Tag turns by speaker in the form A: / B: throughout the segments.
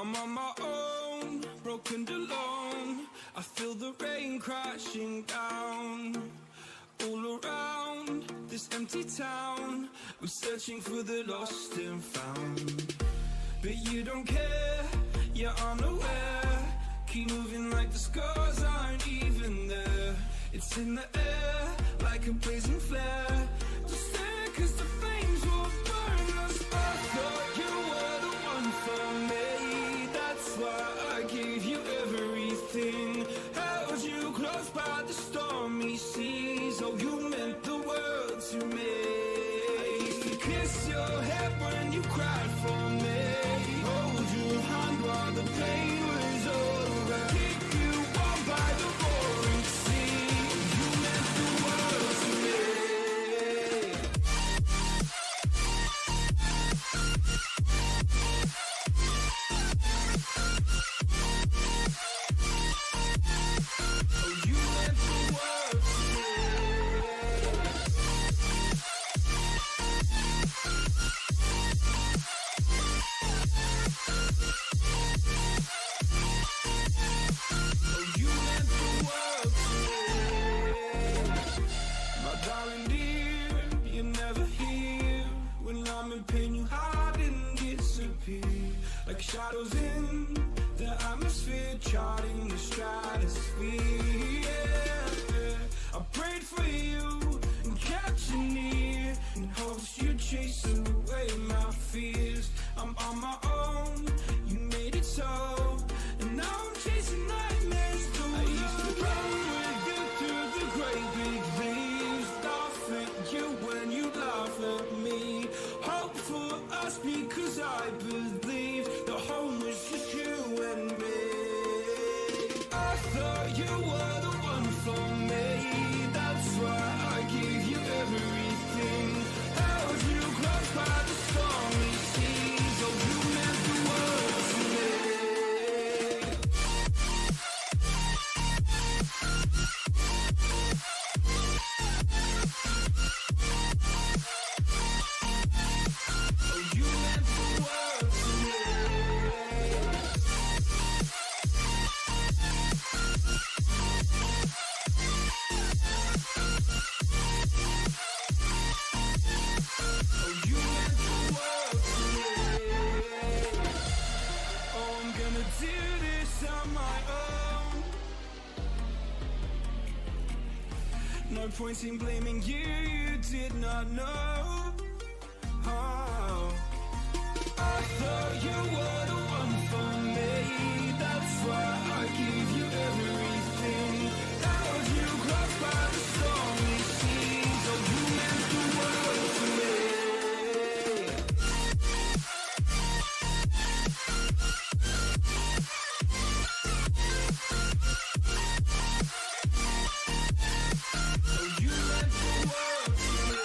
A: I'm on my own, broken and alone. I feel the rain crashing down. All around this empty town, we're searching for the lost and found. But you don't care, you're unaware. Keep moving like the scars aren't even there. It's in the air, like a blazing flare. Just stare, cause the flames will burn us. I thought you were the one for me. That's why I gave you everything. Held you close by the stormy seas. Oh, you meant the world to me. I used to kiss your head when you cried for me. Hold your hand while the pain was over. Keep you warm by the roaring sea. You meant the world to me. Oh, you meant the world to me. Oh, you meant the world to me. My darling dear, you're never here. When I'm in pain, you hide and disappear. Like shadows in the atmosphere, charting the stratosphere. Yeah. I prayed for you and kept you near, in hopes you'd chase away my fears. I'm on my own, you made it so, and now I'm chasing nightmares too. I used to run with you through the great big leaves, laugh at you when you laugh at me. Hope for us because I believe the home was just you and me. I thought you were the one for me. That's why I gave you everything. Held you close by the stormy seas. Oh, you meant the world to me. Oh, you meant the world to me. Oh, you meant the world to me. Oh, I'm gonna do this on my own. No point in blaming you, you did not know. Oh, I thought you were the one for me. That's why I gave you everything. Held you close by the stormy seas. Oh, you meant the world to me. Oh, you meant the world to me.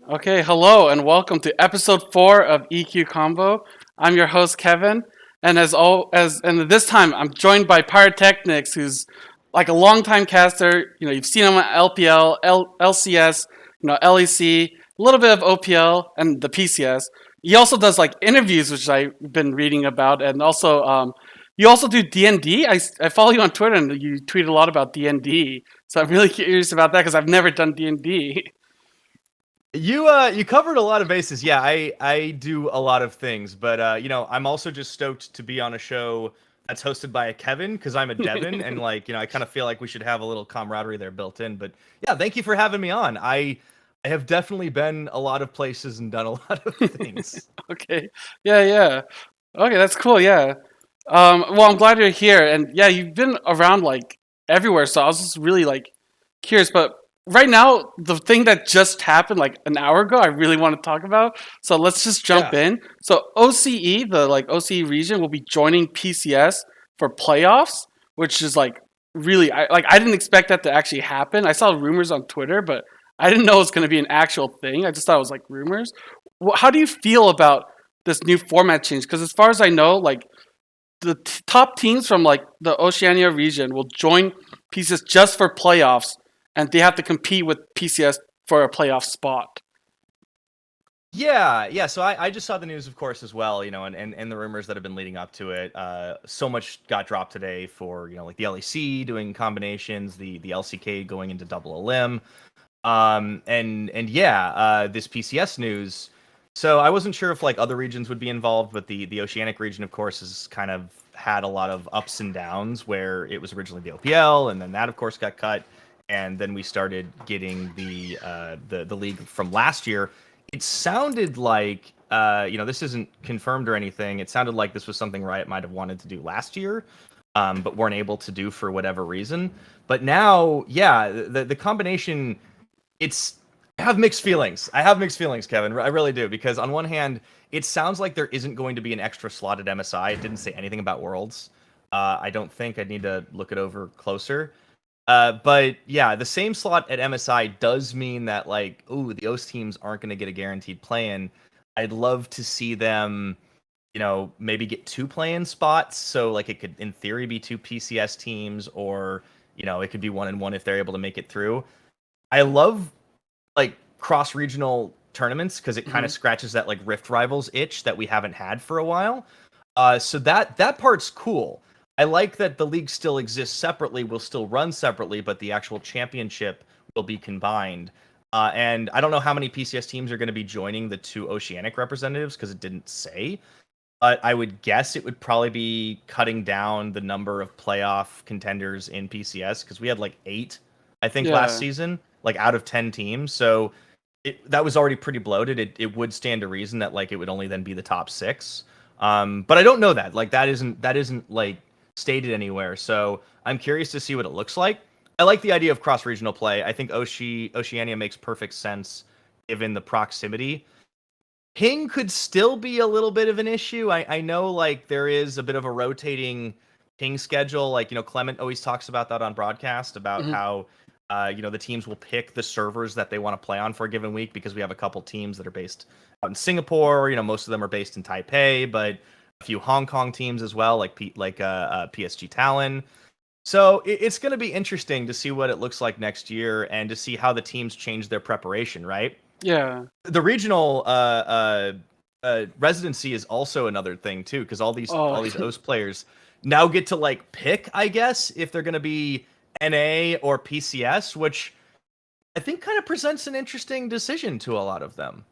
B: Okay, hello and welcome to episode 4 of EQ Combo. I'm your host Kevin, and and this time I'm joined by PiraTechnics, who's like a longtime caster. You've seen him at LPL, LCS, LEC, a little bit of OPL, and the PCS. He also does like interviews, which I've been reading about, and also you also do D&D. I follow you on Twitter, and you tweet a lot about D&D. So I'm really curious about that because I've never done D&D.
C: You covered a lot of bases. Yeah, I do a lot of things, but I'm also just stoked to be on a show that's hosted by a Kevin because I'm a Devin, and I kind of feel like we should have a little camaraderie there built in. But yeah, thank you for having me on. I have definitely been a lot of places and done a lot of things.
B: Okay. Yeah, yeah. Okay, that's cool. Yeah. Well, I'm glad you're here, and yeah, you've been around like everywhere. So I was just really like curious. But right now, the thing that just happened like an hour ago, I really want to talk about. So let's just jump
C: Yeah.
B: in. So OCE, the like OCE region, will be joining PCS for playoffs, which is like really, I didn't expect that to actually happen. I saw rumors on Twitter, but I didn't know it was going to be an actual thing. I just thought it was like rumors. How do you feel about this new format change? Because as far as I know, like the top teams from like the Oceania region will join PCS just for playoffs, and they have to compete with PCS for a playoff spot.
C: Yeah. So I just saw the news, of course, as well, and the rumors that have been leading up to it. So much got dropped today for, like the LEC doing combinations, the LCK going into double elim. And yeah, this PCS news. So I wasn't sure if like other regions would be involved, but the Oceanic region, of course, has kind of had a lot of ups and downs where it was originally the OPL, and then that, of course, got cut, and then we started getting the league from last year. It sounded like this isn't confirmed or anything. It sounded like this was something Riot might have wanted to do last year, but weren't able to do for whatever reason. But now, yeah, the combination it's I have mixed feelings. I have mixed feelings, Kevin. I really do, because on one hand, it sounds like there isn't going to be an extra slot at MSI. It didn't say anything about Worlds. I don't think I'd need to look it over closer. But yeah, the same slot at MSI does mean that like, ooh, the OS teams aren't going to get a guaranteed play-in. I'd love to see them, maybe get 2 play-in spots. So like it could, in theory, be 2 PCS teams, or it could be 1-1 if they're able to make it through. I love like cross regional tournaments because it kind of scratches that like Rift Rivals itch that we haven't had for a while. So that part's cool. I like that the league still exists separately, will still run separately, but the actual championship will be combined. And I don't know how many PCS teams are going to be joining the 2 Oceanic representatives because it didn't say. But I would guess it would probably be cutting down the number of playoff contenders in PCS because we had like 8, I think, last
B: Yeah.
C: season, like out of 10 teams. So that was already pretty bloated. It would stand to reason that like it would only then be the top 6. But I don't know that. Like that isn't like stated anywhere. So I'm curious to see what it looks like. I like the idea of cross regional play. I think Oceania makes perfect sense given the proximity. Ping could still be a little bit of an issue. I know like there is a bit of a rotating ping schedule. Like, Clement always talks about that on broadcast about
B: Hmm.
C: how the teams will pick the servers that they want to play on for a given week because we have a couple teams that are based out in Singapore. Most of them are based in Taipei, but a few Hong Kong teams as well, like PSG Talon. So it's going to be interesting to see what it looks like next year and to see how the teams change their preparation, right?
B: Yeah.
C: The regional residency is also another thing too, because all these
B: Oh.
C: all these OS players now get to like pick, I guess, if they're going to be NA or PCS, which I think kind of presents an interesting decision to a lot of them.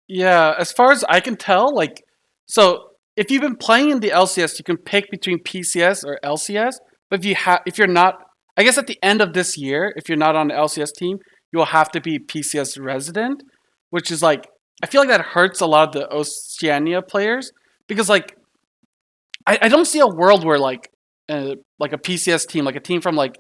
B: Yeah, as far as I can tell, like, so if you've been playing in the LCS, you can pick between PCS or LCS. But if you're not, I guess at the end of this year, if you're not on the LCS team, you will have to be PCS resident, which is like, I feel like that hurts a lot of the Oceania players because like I don't see a world where like a PCS team, like a team from like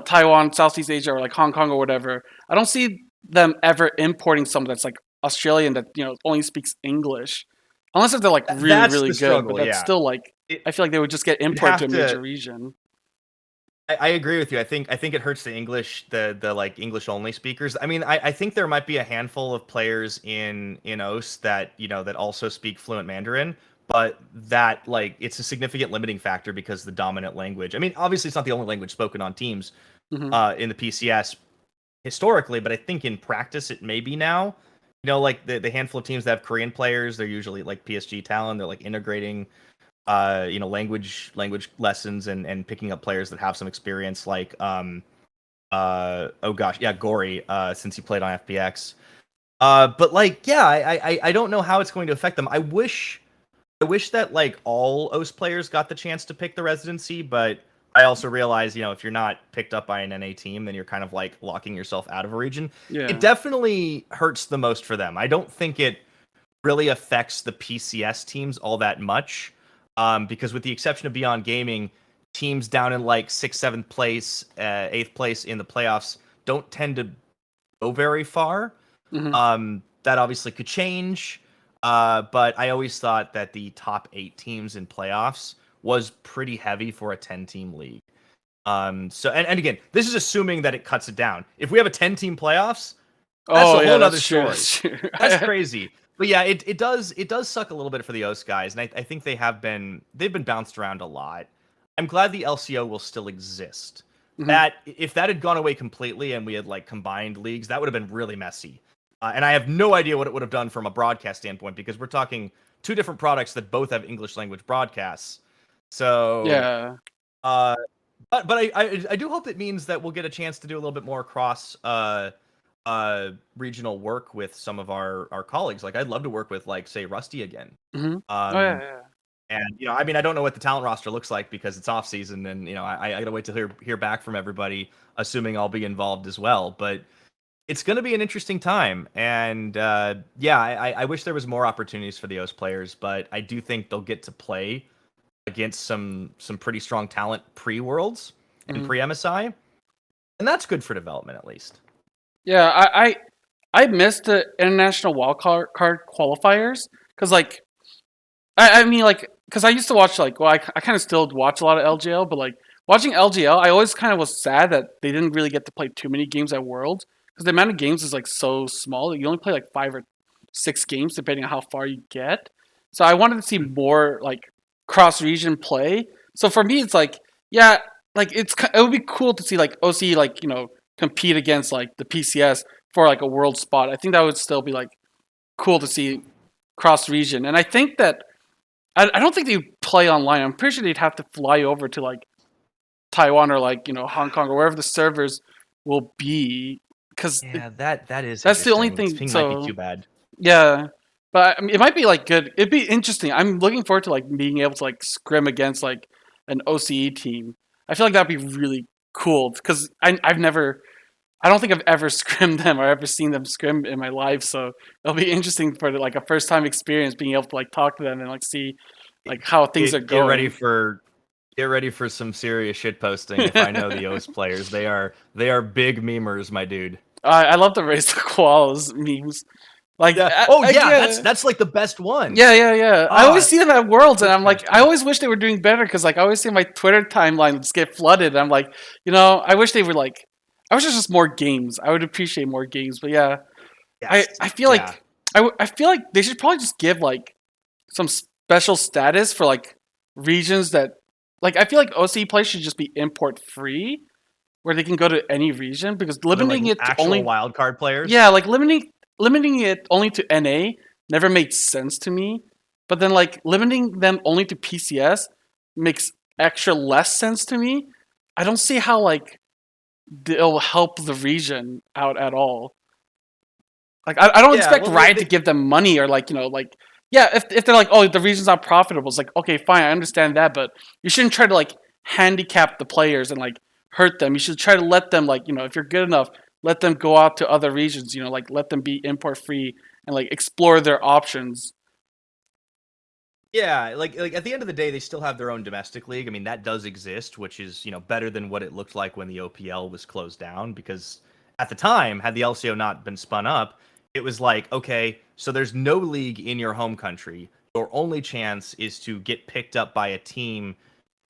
B: Taiwan, Southeast Asia, or like Hong Kong or whatever. I don't see them ever importing someone that's like Australian that only speaks English, unless if they're like really
C: That's
B: really
C: the
B: good. But
C: struggle,
B: that's
C: yeah.
B: still like
C: It,
B: I feel like they would just get
C: you'd
B: imported
C: have
B: to a major
C: to
B: region.
C: I agree with you. I think it hurts the like English only speakers. I mean, I think there might be a handful of players in OS that that also speak fluent Mandarin, but that like it's a significant limiting factor because the dominant language. I mean, obviously it's not the only language spoken on teams
B: Hmm.
C: in the PCS historically, but I think in practice it may be now. Like the handful of teams that have Korean players, they're usually like PSG Talon. They're like integrating language lessons and picking up players that have some experience, like oh gosh, yeah, Gory, since he played on FPX. But like, yeah, I don't know how it's going to affect them. I wish that like all OS players got the chance to pick the residency, but I also realize, if you're not picked up by an NA team, then you're kind of like locking yourself out of a region. It
B: Yeah.
C: definitely hurts the most for them. I don't think it really affects the PCS teams all that much, because with the exception of Beyond Gaming, teams down in like 6th, 7th place, 8th place in the playoffs don't tend to go very far.
B: Hmm.
C: That obviously could change, but I always thought that the top 8 teams in playoffs was pretty heavy for a 10-team league. So and again, this is assuming that it cuts it down. If we have a 10-team playoffs, that's
B: Oh
C: a
B: yeah,
C: whole other
B: that's true.
C: story.
B: That's true.
C: That's crazy. But yeah, it does suck a little bit for the OS guys, and I think they've been bounced around a lot. I'm glad the LCO will still exist.
B: Mhm.
C: That if that had gone away completely and we had like combined leagues, that would have been really messy. And I have no idea what it would have done from a broadcast standpoint because we're talking two different products that both have English language broadcasts. So,
B: Yeah.
C: uh, but I do hope it means that we'll get a chance to do a little bit more cross regional work with some of our colleagues. Like I'd love to work with like say Rusty again.
B: Hmm. Oh yeah,
C: Um
B: yeah.
C: and I mean I don't know what the talent roster looks like because it's off season and I gotta wait to hear back from everybody, assuming I'll be involved as well. But it's gonna be an interesting time. And yeah, I wish there was more opportunities for the OS players, but I do think they'll get to play against some pretty strong talent pre-worlds and
B: Mhm.
C: pre-MSI. And that's good for development at least.
B: Yeah, I missed the international card qualifiers because like I mean like because I used to watch like well I kind of still watch a lot of LGL, but like watching LGL I always kind of was sad that they didn't really get to play too many games at Worlds because the amount of games is like so small. You only play like 5 or 6 games depending on how far you get. So I wanted to see more like cross region play. So for me it's like yeah like it would be cool to see like OC like compete against like the PCS for like a world spot. I think that would still be like cool to see cross region. And I think that I don't think they play online. I'm pretty sure they'd have to fly over to like Taiwan or like Hong Kong or wherever the servers will be because
C: Yeah, that is
B: that's the only
C: interesting. This
B: thing.
C: ping might be
B: So
C: too bad.
B: yeah, but I mean, it might be like good. It'd be interesting. I'm looking forward to like being able to like scrim against like an OCE team. I feel like that'd be really cool because I've never I don't think I've ever scrimmed them or ever seen them scrim in my life. So it'll be interesting for like a first time experience being able to like talk to them and like see like how things are
C: Get ready
B: going.
C: for some serious shit posting. If I know the OS players, they are big memers, my dude.
B: I love the race to koalas memes. Like
C: Yeah. Oh yeah,
B: yeah.
C: that's like the best one.
B: Yeah, yeah, yeah. I
C: Ah,
B: always see them at Worlds, and
C: those
B: I'm like,
C: guys.
B: I always wish they were doing better because, like, I always see my Twitter timeline just get flooded. I'm like, I wish they were like, I wish there's just more games. I would appreciate more games, but yeah,
C: Yes.
B: I feel
C: Yeah.
B: like I feel like they should probably just give like some special status for like regions that like I feel like OC play should just be import free, where they can go to any region because
C: They're
B: limiting
C: like
B: it to
C: actual
B: only
C: wild card players.
B: yeah, like limiting it only to NA never made sense to me. But then like limiting them only to PCS makes extra less sense to me. I don't see how like it'll help the region out at all. Like I don't
C: Yeah.
B: expect
C: Well,
B: Riot to give them money or like like yeah, if they're like, oh, the region's not profitable, it's like okay, fine, I understand that, but you shouldn't try to like handicap the players and like hurt them. You should try to let them like if you're good enough, let them go out to other regions. Like let them be import free and like explore their options.
C: yeah. Like at the end of the day, they still have their own domestic league. I mean, that does exist, which is better than what it looked like when the OPL was closed down. Because at the time, had the LCO not been spun up, it was like, okay, so there's no league in your home country. Your only chance is to get picked up by a team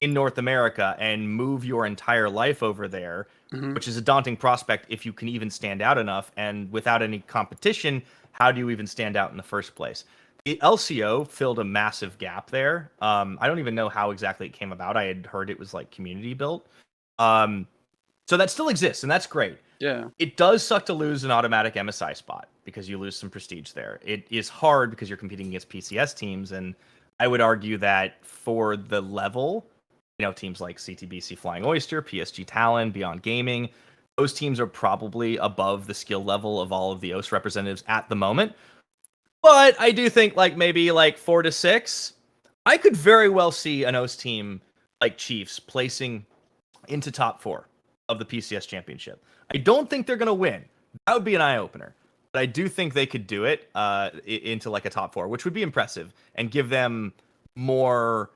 C: in North America and move your entire life over there,
B: Mhm.
C: which is a daunting prospect if you can even stand out enough. And without any competition, how do you even stand out in the first place? The LCO filled a massive gap there. I don't even know how exactly it came about. I had heard it was like community built. Um, so that still exists, and that's great.
B: Yeah.
C: It does suck to lose an automatic MSI spot because you lose some prestige there. It is hard because you're competing against PCS teams, and I would argue that for the level, teams like CTBC Flying Oyster, PSG Talon, Beyond Gaming, those teams are probably above the skill level of all of the OS representatives at the moment. But I do think like maybe like 4 to 6, I could very well see an OS team like Chiefs placing into top 4 of the PCS championship. I don't think they're going to win. That would be an eye opener. But I do think they could do it into like a top 4, which would be impressive and give them more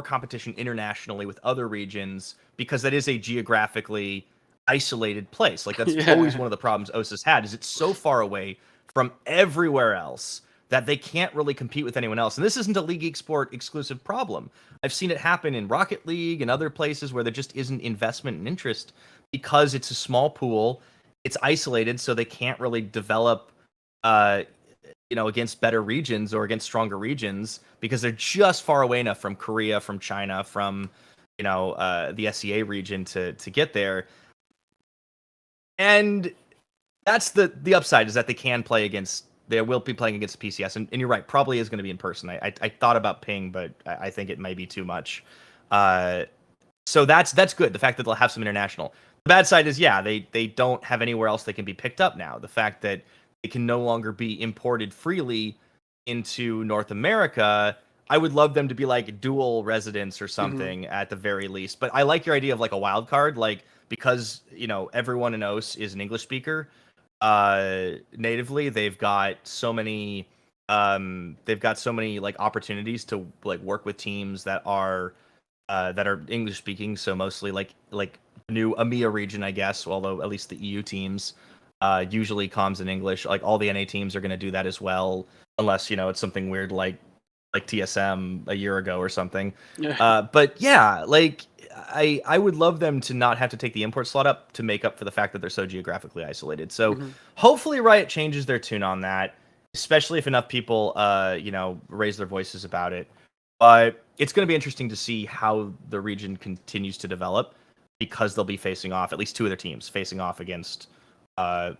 C: competition internationally with other regions, because that is a geographically isolated place. Like that's always one of the problems OS has had, is it's so far away from everywhere else that they can't really compete with anyone else. And this isn't a League Esport exclusive problem. I've seen it happen in Rocket League and other places where there just isn't investment and interest because it's a small pool, it's isolated, so they can't really develop against better regions or against stronger regions because they're just far away enough from Korea, from China, from the SEA region to get there. And that's the upside, is that they will be playing against PCS, and you're right, probably is going to be in person. I thought about Ping, but I think it might be too much. So that's good. The fact that they'll have some international. The bad side is, they don't have anywhere else they can be picked up now. The fact that it can no longer be imported freely into North America. I would love them to be like dual residents or something at the very least. But I like your idea of like a wild card, like because everyone in OS is an English speaker. Natively, they've got so many like opportunities to like work with teams that are English speaking, so mostly like new EMEA region, I guess, although at least the EU teams usually comms in English. Like all the NA teams are going to do that as well, unless it's something weird like TSM a year ago or something. But yeah, like I would love them to not have to take the import slot up to make up for the fact that they're so geographically isolated. So hopefully Riot changes their tune on that, especially if enough people raise their voices about it. But it's going to be interesting to see how the region continues to develop, because they'll be facing off, at least 2 other teams facing off against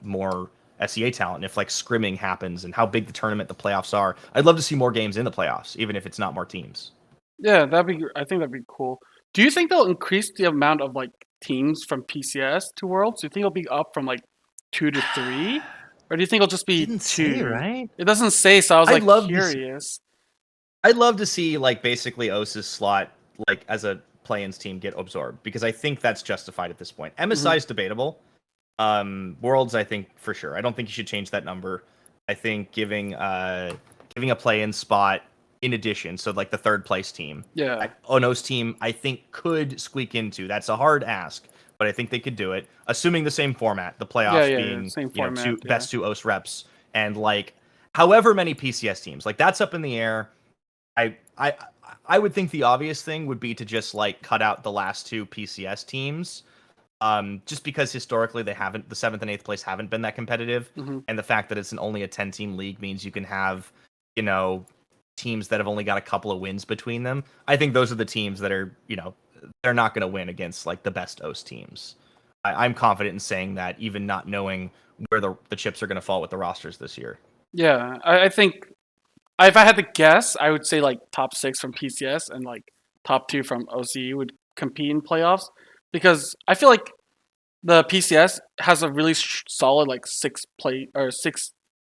C: more SEA talent. And if like scrimming happens and how big the tournament, the playoffs are, I'd love to see more games in the playoffs, even if it's not more teams.
B: Yeah, I think that'd be cool. Do you think they'll increase the amount of like teams from PCS to Worlds? Do you think it'll be up from like 2 to 3, or do you think it'll just be 2?
C: Say, right?
B: It doesn't say, so I was like curious.
C: I'd love to see like basically OS's slot like as a play-ins team get absorbed, because I think that's justified at this point. MSI is debatable. Worlds, I think for sure. I don't think you should change that number. I think giving a play-in spot in addition, so like the 3rd place team, Ono's team, I think could squeak into. That's a hard ask, but I think they could do it, assuming the same format, the playoffs being
B: same format,
C: best 2 OS reps, and like however many PCS teams. Like that's up in the air. I would think the obvious thing would be to just like cut out the last 2 PCS teams, just because historically the 7th and 8th place haven't been that competitive, and the fact that it's only a 10-team league means you can have teams that have only got a couple of wins between them. I think those are the teams that are they're not going to win against like the best OS teams. I'm confident in saying that, even not knowing where the chips are going to fall with the rosters this year.
B: Yeah, I think if I had to guess, I would say like top 6 from PCS and like top 2 from OCE would compete in playoffs, because I feel like the PCS has a really solid like 6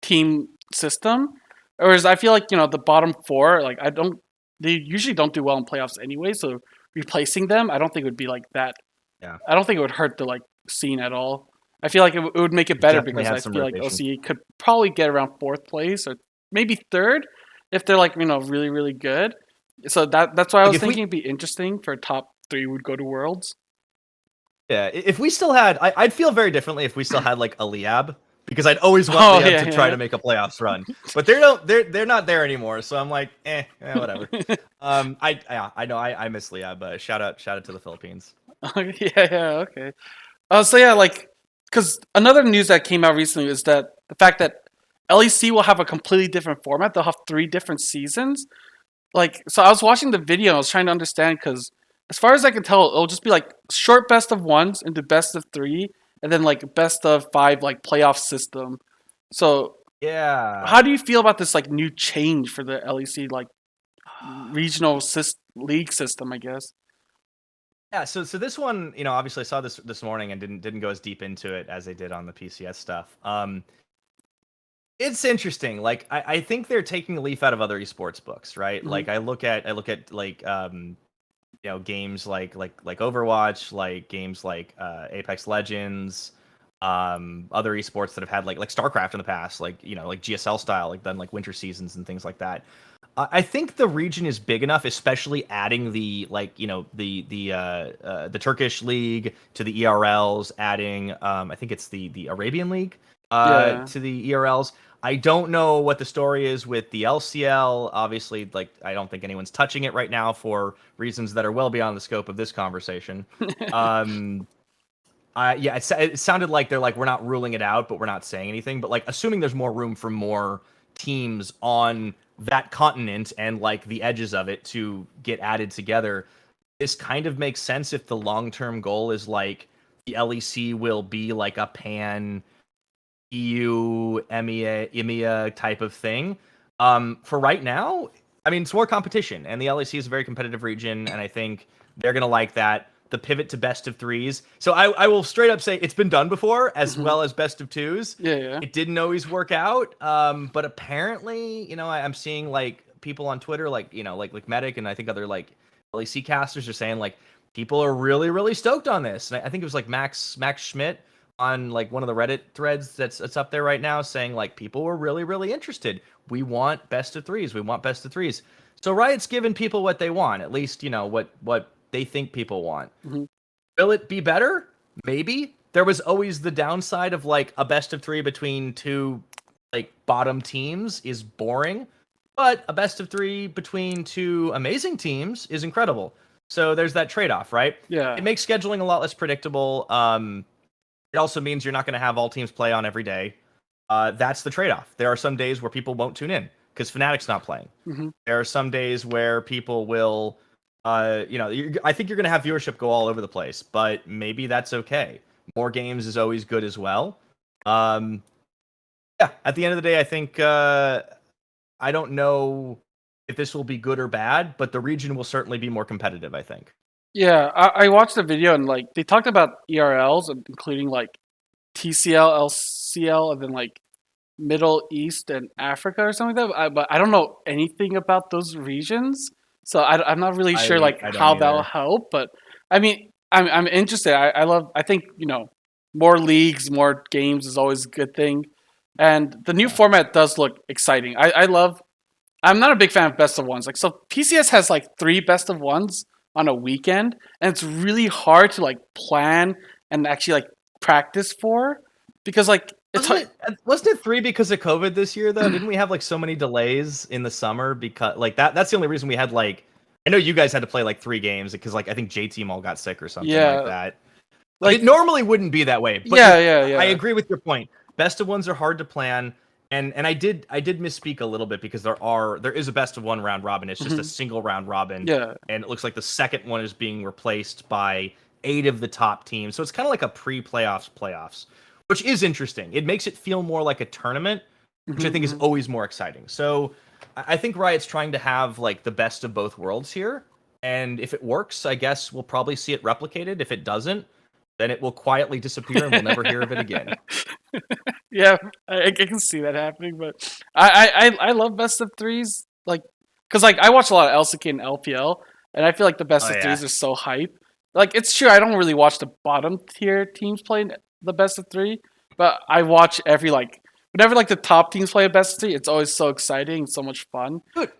B: team system, whereas I feel like the bottom 4, like they usually don't do well in playoffs anyway, so replacing them I don't think it would be like that. I don't think it would hurt the like scene at all. I feel like it would make it better, because I feel like OCE could probably get around 4th place or maybe 3rd if they're like really really good. So that's why I was thinking it'd be interesting for top 3 would go to Worlds.
C: Yeah, if we still had, I'd feel very differently if we still had like a Liab, because I'd always want them to try to make a playoffs run, but they're not there anymore. So I'm like, whatever. I know I miss Liab. Shout out to the Philippines.
B: Okay. So yeah, like, because another news that came out recently is that the fact that LEC will have a completely different format. They'll have 3 different seasons. Like, so I was watching the video and I was trying to understand, because as far as I can tell, it'll just be like short best of 1s into best of 3, and then like best of 5 like playoff system. So
C: yeah,
B: how do you feel about this like new change for the LEC like regional league system, I guess?
C: Yeah, so this one, obviously I saw this morning and didn't go as deep into it as they did on the PCS stuff. It's interesting. Like I think they're taking a leaf out of other esports books, right?
B: Mm-hmm.
C: Like I look at like games like Overwatch, like games like Apex Legends, other esports that have had like StarCraft in the past, like like GSL style, like done like winter seasons and things like that. I think the region is big enough, especially adding the the Turkish league to the ERLs, adding I think it's the Arabian League to the ERLs. I don't know what the story is with the LCL. Obviously, like I don't think anyone's touching it right now for reasons that are well beyond the scope of this conversation. It sounded like they're like, we're not ruling it out, but we're not saying anything. But like, assuming there's more room for more teams on that continent and like the edges of it to get added together, this kind of makes sense if the long-term goal is like the LEC will be like a pan EU, EMEA type of thing. For right now, I mean, it's more competition, and the LEC is a very competitive region, and I think they're going to like that. The pivot to best of 3s. So I will straight up say it's been done before, as well as best of 2s.
B: Yeah.
C: It didn't always work out, but apparently, I'm seeing like people on Twitter, like like Medic, and I think other like LEC casters are saying like people are really, really stoked on this. And I think it was like Max Schmidt on like one of the Reddit threads that's up there right now saying like people were really, really interested. We want best of 3s. We want best of 3s. So Riot's giving people what they want, at least what they think people want.
B: Mm-hmm.
C: Will it be better? Maybe. There was always the downside of like a best of 3 between 2 like bottom teams is boring, but a best of 3 between 2 amazing teams is incredible. So there's that trade-off, right?
B: Yeah.
C: It makes scheduling a lot less predictable. It also means you're not going to have all teams play on every day. That's the trade-off. There are some days where people won't tune in because Fnatic's not playing.
B: Mm-hmm.
C: There are some days where people will, I think you're going to have viewership go all over the place, but maybe that's okay. More games is always good as well. At the end of the day, I think I don't know if this will be good or bad, but the region will certainly be more competitive, I think.
B: Yeah, I watched the video and like they talked about ERLs, including like TCL, LCL, and then like Middle East and Africa or something like that. But I don't know anything about those regions, so I'm not really sure like how that will help. But I mean, I'm interested. I think more leagues, more games is always a good thing, and the new format does look exciting. I'm not a big fan of best of 1s. Like, so PCS has like 3 best of 1s on a weekend, and it's really hard to like plan and actually like practice for, because like
C: wasn't it 3 because of COVID this year though? Didn't we have like so many delays in the summer because like that's the only reason we had like, I know you guys had to play like 3 games because like I think J-Team all got sick or something like that. Like it normally wouldn't be that way. But
B: yeah.
C: I agree with your point. Best of 1s are hard to plan. And I did misspeak a little bit because there is a best of 1 round robin. It's just a single round robin.
B: Yeah.
C: And it looks like the second one is being replaced by 8 of the top teams. So it's kind of like a playoffs, which is interesting. It makes it feel more like a tournament, which I think is always more exciting. So I think Riot's trying to have like the best of both worlds here. And if it works, I guess we'll probably see it replicated. If it doesn't, then it will quietly disappear and we'll never hear of it again.
B: Yeah, I can see that happening, but I love best of 3s, like, because like I watch a lot of LCK and LPL, and I feel like the best of 3s are so hype. Like, it's true, I don't really watch the bottom tier teams playing the best of 3, but I watch whenever like the top teams play a best of 3, it's always so exciting, so much fun.
C: Dude,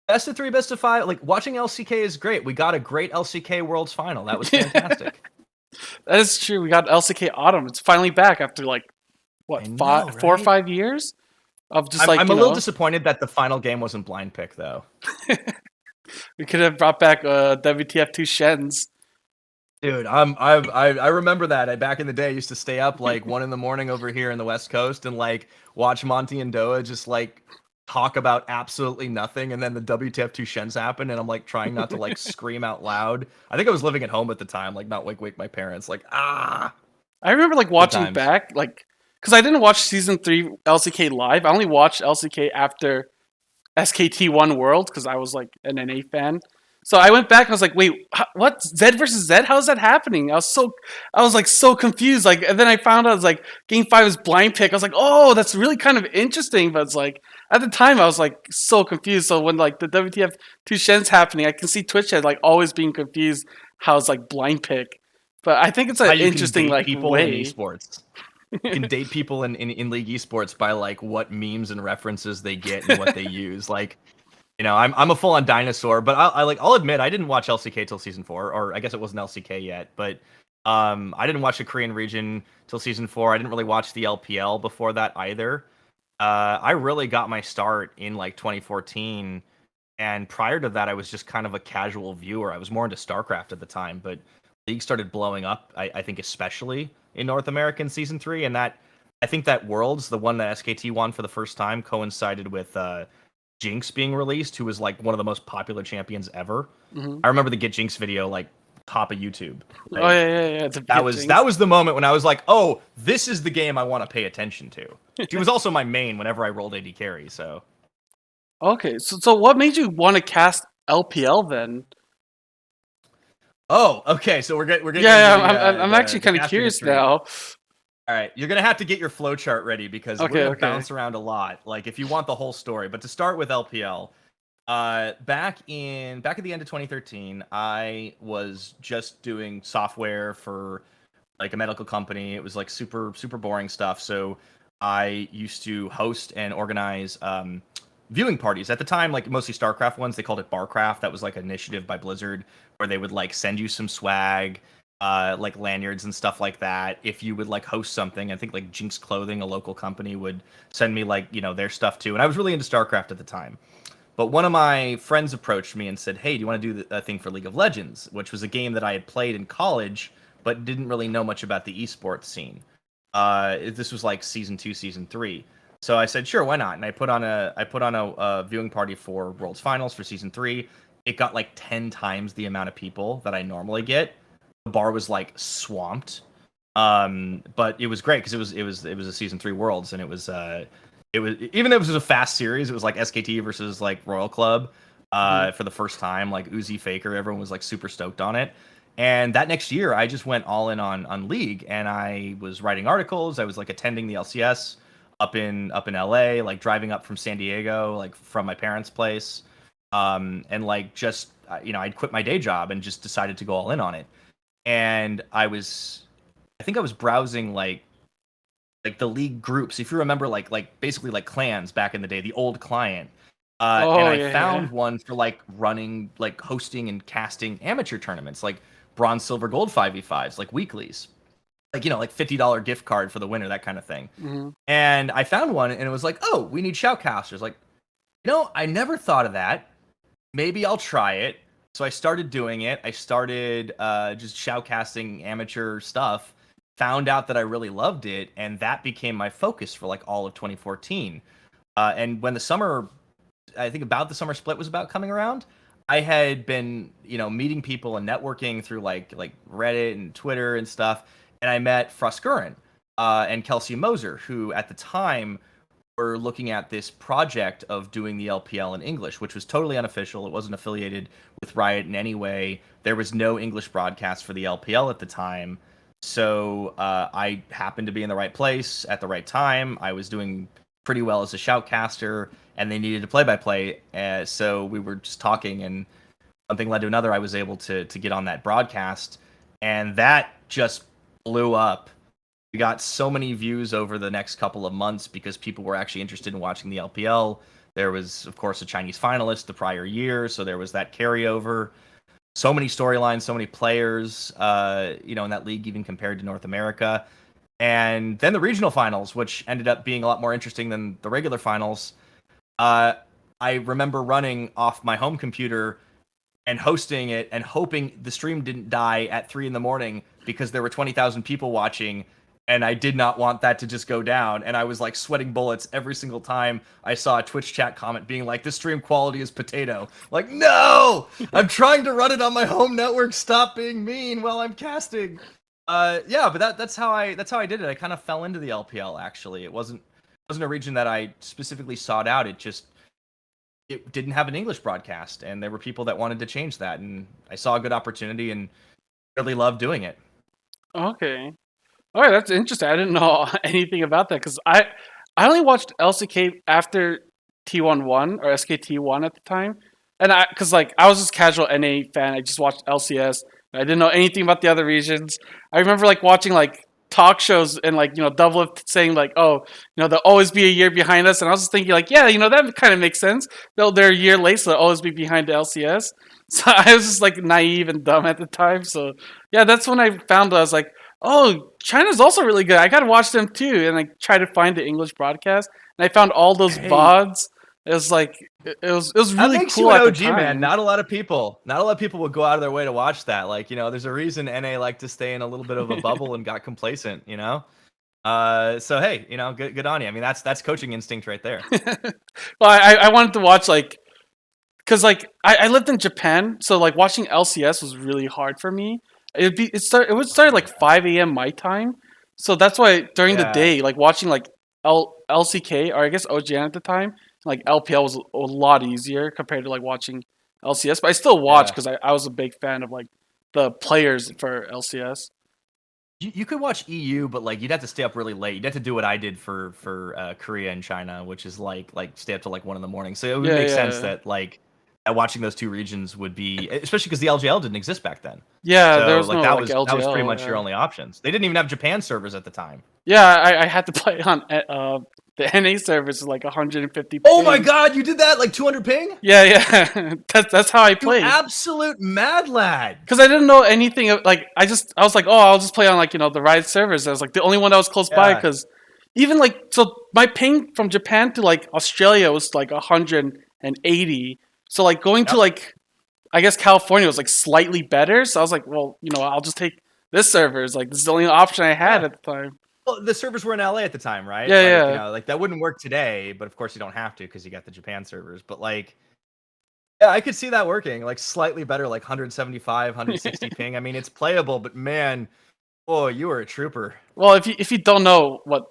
C: best of 3, best of 5, like watching LCK is great. We got a great LCK Worlds Final. That was fantastic.
B: That is true. We got LCK Autumn. It's finally back after like what
C: I know,
B: 4 or
C: right?
B: 5 years of just
C: I'm a little disappointed that the final game wasn't blind pick though.
B: we could have brought back WTF 2 Shens.
C: Dude, I remember that. Back in the day, I used to stay up like 1 a.m. over here in the West Coast and like watch Monty and Doa just like talk about absolutely nothing, and then the WTF2 Shens happened, and I'm like trying not to like scream out loud. I think I was living at home at the time, like not wake my parents, like ah.
B: I remember like watching
C: times.
B: back, like because I didn't watch season 3 LCK live. I only watched LCK after SKT won Worlds because I was like an NA fan. So I went back and I was like, wait, what? Zed versus Zed? How's that happening? I was like so confused. Like, and then I found out it was like game 5 is blind pick. I was like, oh, that's really kind of interesting. But it's like at the time I was like so confused. So when like the WTF 2 Shen's happening, I can see Twitch had like always being confused how it's like blind pick. But I think it's an interesting like
C: people
B: way.
C: in esports. You can date people in League esports by like what memes and references they get and what they use. Like, you know, I'm a full on dinosaur, but I'll admit I didn't watch LCK till season 4, or I guess it wasn't LCK yet, but I didn't watch the Korean region till season 4. I didn't really watch the LPL before that either. I really got my start in like 2014, and prior to that I was just kind of a casual viewer. I was more into StarCraft at the time, but League started blowing up, I think especially in North America in season 3, and that I think that Worlds, the one that SKT won for the first time, coincided with Jinx being released, who was like one of the most popular champions ever.
B: Mm-hmm.
C: I remember the Get Jinx video like top of YouTube. Like,
B: oh yeah.
C: That was the moment when I was like, oh, this is the game I want to pay attention to. She was also my main whenever I rolled AD carry. So
B: Okay, so what made you want to cast LPL then?
C: oh, okay. So we're getting
B: I'm actually kind of curious
C: history.
B: now.
C: All right, you're gonna have to get your flowchart ready because we're gonna bounce around a lot. Like if you want the whole story, but to start with LPL, back at the end of 2013, I was just doing software for like a medical company. It was like super boring stuff. So I used to host and organize viewing parties at the time, like mostly StarCraft ones. They called it Barcraft. That was like an initiative by Blizzard where they would like send you some swag. Like lanyards and stuff like that. If you would like host something, I think like Jinx Clothing, a local company, would send me like, you know, their stuff too. And I was really into StarCraft at the time. But one of my friends approached me and said, hey, do you want to do a thing for League of Legends? Which was a game that I had played in college, but didn't really know much about the esports scene. This was like season 2, season 3. So I said, sure, why not? And I put on a viewing party for Worlds Finals for season 3. It got like 10 times the amount of people that I normally get. The bar was like swamped, but it was great because it was a season 3 Worlds, and it was even though it was a fast series, it was like SKT versus like Royal Club for the first time, like Uzi Faker, everyone was like super stoked on it. And that next year, I just went all in on League, and I was writing articles. I was like attending the LCS up in LA, like driving up from San Diego, like from my parents' place, and like just I'd quit my day job and just decided to go all in on it. And I think I was browsing like the League groups. If you remember, like basically like clans back in the day, the old client. And I found one for like running, like hosting and casting amateur tournaments, like bronze, silver, gold 5v5s, like weeklies, like like $50 gift card for the winner, that kind of thing.
B: Mm-hmm.
C: And I found one, and it was like, oh, we need shoutcasters. Like, I never thought of that. Maybe I'll try it. So I started doing it. I started just shoutcasting amateur stuff, found out that I really loved it, and that became my focus for like all of 2014. And when the summer, I think about the summer split was about coming around, I had been, meeting people and networking through like Reddit and Twitter and stuff, and I met Froskuren and Kelsey Moser, who at the time were looking at this project of doing the LPL in English, which was totally unofficial. It wasn't affiliated with Riot in any way. There was no English broadcast for the LPL at the time. So I happened to be in the right place at the right time. I was doing pretty well as a shoutcaster, and they needed a play-by-play. So we were just talking, and something led to another. I was able to get on that broadcast, and that just blew up. We got so many views over the next couple of months because people were actually interested in watching the LPL. There was, of course, a Chinese finalist the prior year, so there was that carryover. So many storylines, so many players, in that league, even compared to North America. And then the regional finals, which ended up being a lot more interesting than the regular finals. I remember running off my home computer and hosting it and hoping the stream didn't die at 3 a.m. because there were 20,000 people watching, and I did not want that to just go down. And I was like sweating bullets every single time I saw a Twitch chat comment being like, "This stream quality is potato." Like, no, I'm trying to run it on my home network. Stop being mean while I'm casting. Yeah, but that's how I did it. I kind of fell into the LPL. Actually, it wasn't a region that I specifically sought out. It didn't have an English broadcast, and there were people that wanted to change that, and I saw a good opportunity and really loved doing it.
B: Okay. All right, that's interesting. I didn't know anything about that because I only watched LCK after T11 or SKT1 at the time, and I was just casual NA fan. I just watched LCS. I didn't know anything about the other regions. I remember like watching like talk shows and like Double saying like, oh, they'll always be a year behind us, and I was just thinking like, yeah, that kind of makes sense. They're a year late, so they'll always be behind the LCS. So I was just like naive and dumb at the time. So yeah, that's when I found I was like, oh, China's also really good. I gotta watch them too, and I tried to find the English broadcast, and I found all those VODs. It was like it was really
C: that makes
B: cool
C: you an
B: at
C: OG,
B: the time.
C: man. Not a lot of people would go out of their way to watch that. Like, there's a reason NA liked to stay in a little bit of a bubble and got complacent. So hey, good on you. I mean, that's coaching instinct right there.
B: Well, I wanted to watch because I lived in Japan, so like watching LCS was really hard for me. It would start at like 5 a.m. my time, so that's why during the day, like watching like LCK or I guess OGN at the time, like LPL was a lot easier compared to like watching LCS. But I still watch because I was a big fan of like the players for LCS.
C: You could watch EU, but like you'd have to stay up really late. You'd have to do what I did for Korea and China, which is like stay up till like 1 a.m. So it would make sense that like watching those two regions would be, especially because the LGL didn't exist back then.
B: Yeah,
C: so,
B: there was
C: like,
B: no
C: that
B: like
C: was
B: LGL,
C: that was pretty much your only options. They didn't even have Japan servers at the time.
B: Yeah, I had to play on the NA servers is like 150 ping.
C: Oh my god, you did that? Like 200 ping?
B: Yeah. That's how I played.
C: You absolute mad lad.
B: Because I didn't know anything. Like I was like, oh, I'll just play on like the Riot servers. I was like the only one that was close by because even like so my ping from Japan to like Australia was like 180. So like going to like I guess California was like slightly better. So I was like, well, I'll just take this server. It's like this is the only option I had at the time.
C: Well, the servers were in LA at the time, right?
B: Yeah.
C: Like that wouldn't work today, but of course you don't have to because you got the Japan servers. But like, yeah, I could see that working. Like slightly better, like 175, 160 ping. I mean, it's playable, but man, oh, you were a trooper.
B: Well, if you don't know what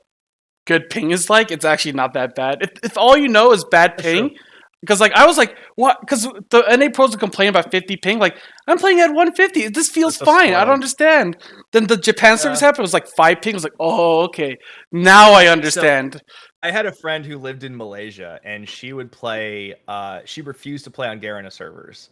B: good ping is like, it's actually not that bad. If all you know is bad ping. Because like I was like, what? Because the NA pros would complain about 50 ping. Like I'm playing at 150. This feels fine. I don't understand. Then the Japan service happened. It was like 5 ping. I was like, oh, okay. Now I understand.
C: So, I had a friend who lived in Malaysia, and she would play. She refused to play on Garena servers.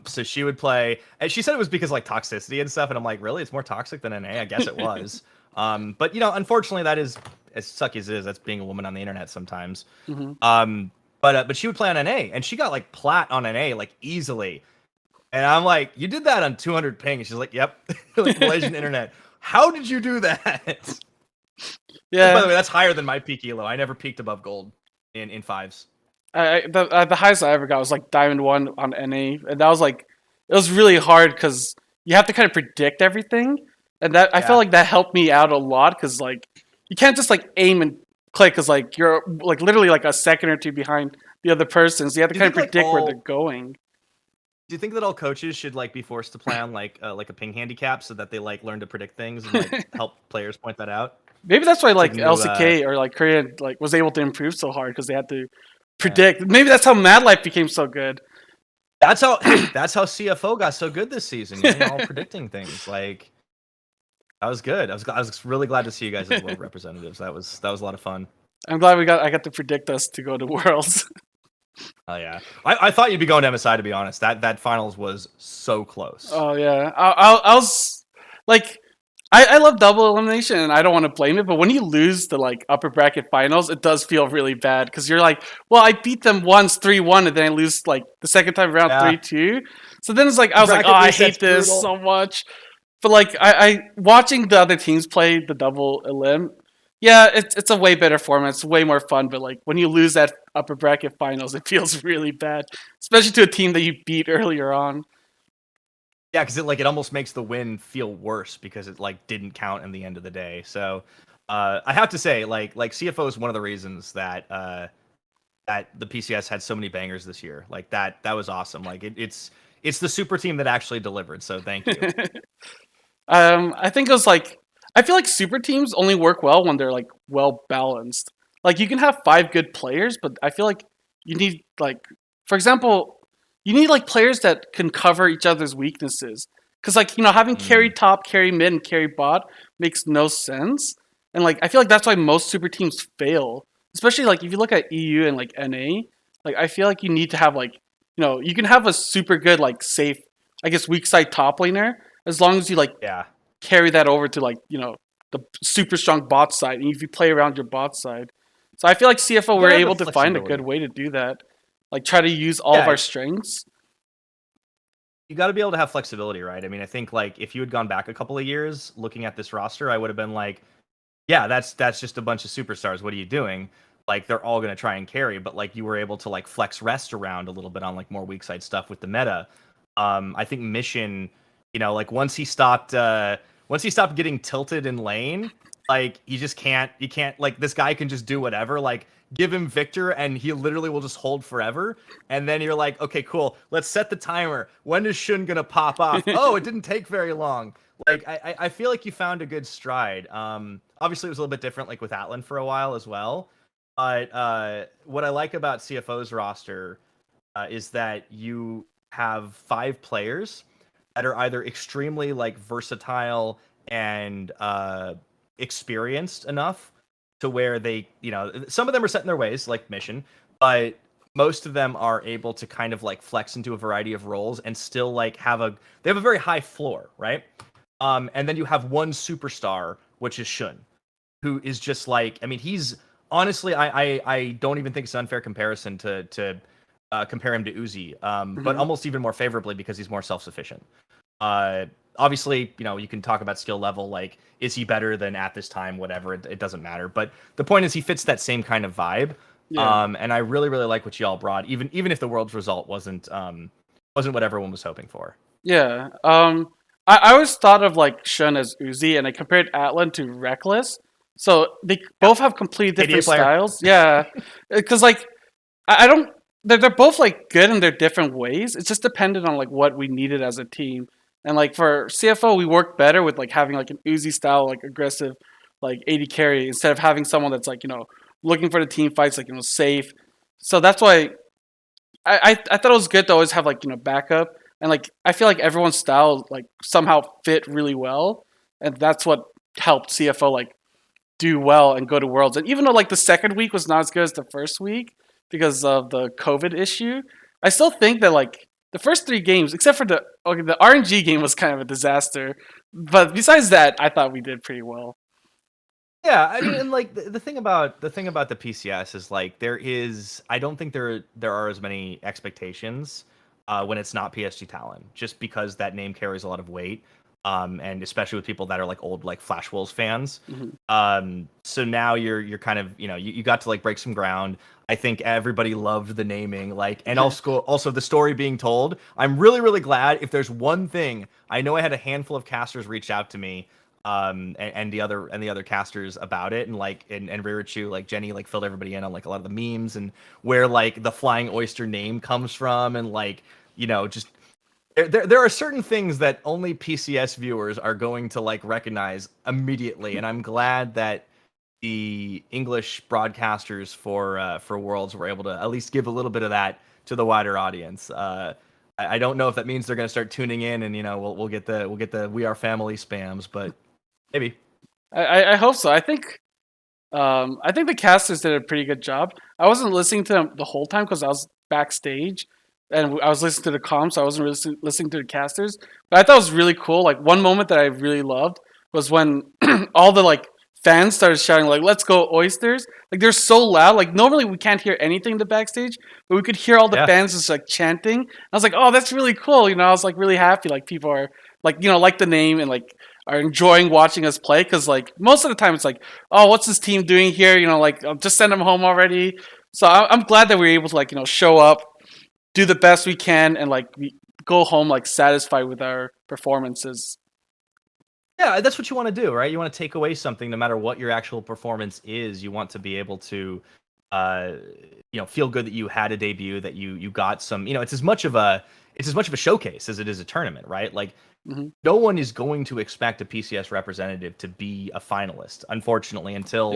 C: So she would play, and she said it was because like toxicity and stuff. And I'm like, really? It's more toxic than NA? I guess it was. But unfortunately, that is as sucky as it is. That's being a woman on the internet sometimes.
B: Mm-hmm.
C: But she would play on NA, and she got like plat on NA like easily. And I'm like, you did that on 200 ping? And she's like, yep, like Malaysian internet. How did you do that? Yeah. By the way, that's higher than my peak elo. I never peaked above gold in fives.
B: The highest I ever got was like Diamond 1 on NA, and that was like it was really hard because you have to kind of predict everything, and I felt like that helped me out a lot because like you can't just like aim and click because like you're like literally like a second or two behind the other person, so you have to kind of predict where they're going.
C: Do you think that all coaches should like be forced to play on like a ping handicap so that they like learn to predict things and like help players point that out?
B: Maybe that's why like LCK or like Korea like was able to improve so hard because they had to predict. Maybe that's how Mad Life became so good.
C: That's how CFO got so good this season. All predicting things like. That was good. I was really glad to see you guys as world representatives. That was a lot of fun.
B: I'm glad I got to predict us to go to Worlds.
C: Oh yeah, I thought you'd be going to MSI, to be honest. That finals was so close.
B: Oh yeah, I was like, I love double elimination, and I don't want to blame it. But when you lose the like upper bracket finals, it does feel really bad because you're like, well, I beat them once 3-1, and then I lose like the second time around 3-2. So then it's like I was like, oh, I hate this so much. But like I watching the other teams play the double elim, yeah, it's a way better format. It's way more fun. But like when you lose that upper bracket finals, it feels really bad, especially to a team that you beat earlier on.
C: Yeah, because it almost makes the win feel worse because it like didn't count in the end of the day. So I have to say, like CFO is one of the reasons that that the PCS had so many bangers this year. Like that was awesome. Like it's the super team that actually delivered. So thank you.
B: I think it was like I feel like super teams only work well when they're like well balanced. Like you can have 5 good players, but I feel like you need like, for example, you need like players that can cover each other's weaknesses. Because like having carry top, carry mid, and carry bot makes no sense. And like I feel like that's why most super teams fail. Especially like if you look at EU and like NA, like I feel like you need to have like you can have a super good like safe, I guess, weak side top laner as long as you like
C: Yeah.
B: carry that over to like the super strong bot side, and if you play around your bot side. So I feel like CFO we're
C: gotta have
B: able
C: the
B: to find a good
C: flexibility.
B: way to do that, like try to use all of
C: Yeah.
B: our strengths.
C: You got to be able to have flexibility, right? I mean, I think like if you had gone back a couple of years looking at this roster, I would have been like, yeah, that's just a bunch of superstars. What are you doing? Like they're all going to try and carry, but like you were able to like flex rest around a little bit on like more weak side stuff with the meta. I think Mission, like once he stopped getting tilted in lane, like you can't like this guy can just do whatever. Like give him Victor and he literally will just hold forever. And then you're like, okay, cool. Let's set the timer. When is Shun gonna pop off? Oh, it didn't take very long. Like I feel like you found a good stride. Obviously it was a little bit different like with Atlan for a while as well. But what I like about CFO's roster is that you have 5 players that are either extremely like versatile and experienced enough to where they, some of them are set in their ways, like Mission, but most of them are able to kind of like flex into a variety of roles and still like they have a very high floor, right? And then you have one superstar, which is Shun, who is just like, I mean, he's honestly, I don't even think it's an unfair comparison to compare him to Uzi, but almost even more favorably because he's more self-sufficient. Obviously, you can talk about skill level, like, is he better than at this time, whatever, it doesn't matter. But the point is he fits that same kind of vibe.
B: Yeah.
C: And I really, really like what y'all brought, even if the world's result wasn't what everyone was hoping for.
B: Yeah. I always thought of like Shun as Uzi, and I compared Atlan to Reckless. So they both have completely
C: KDA
B: different
C: player.
B: styles. Yeah, because like I don't. They're both like good in their different ways. It's just dependent on like what we needed as a team. And like for CFO, we work better with like having like an Uzi style, like aggressive, like 80 carry instead of having someone that's like looking for the team fights, like safe. So that's why I thought it was good to always have like backup, and like I feel like everyone's style like somehow fit really well, and that's what helped CFO like do well and go to Worlds. And even though like the second week was not as good as the first week because of the COVID issue, I still think that like the first 3 games, except for the RNG game was kind of a disaster, but besides that, I thought we did pretty well.
C: Yeah, I mean, and like the thing about the PCS is like I don't think there are as many expectations when it's not PSG talent, just because that name carries a lot of weight, and especially with people that are like old like Flash Wolves fans. So now you're kind of you got to like break some ground. I think everybody loved the naming, like, and also the story being told. I'm really, really glad. If there's one thing, I know I had a handful of casters reach out to me, and the other casters about it, and like and Ririchu, like Jenny, like filled everybody in on like a lot of the memes and where like the Flying Oyster name comes from, and like just there are certain things that only PCS viewers are going to like recognize immediately, and I'm glad that the English broadcasters for Worlds were able to at least give a little bit of that to the wider audience. I don't know if that means they're going to start tuning in, and we'll get the We Are Family spams, but maybe.
B: I hope so. I think the casters did a pretty good job. I wasn't listening to them the whole time because I was backstage and I was listening to the comms, so I wasn't really listening to the casters. But I thought it was really cool. Like one moment that I really loved was when all the like fans started shouting like "Let's go Oysters!" Like they're so loud. Like normally we can't hear anything in the backstage, but we could hear all the fans just like chanting. I was like, "Oh, that's really cool!" I was like really happy. Like people are like like the name and like are enjoying watching us play because like most of the time it's like, "Oh, what's this team doing here?" Like just send them home already. So I'm glad that we were able to like show up, do the best we can, and like we go home like satisfied with our performances.
C: Yeah, that's what you want to do, right? You want to take away something, no matter what your actual performance is. You want to be able to, feel good that you had a debut, that you got some. It's as much of a showcase as it is a tournament, right? Like, no one is going to expect a PCS representative to be a finalist, unfortunately, until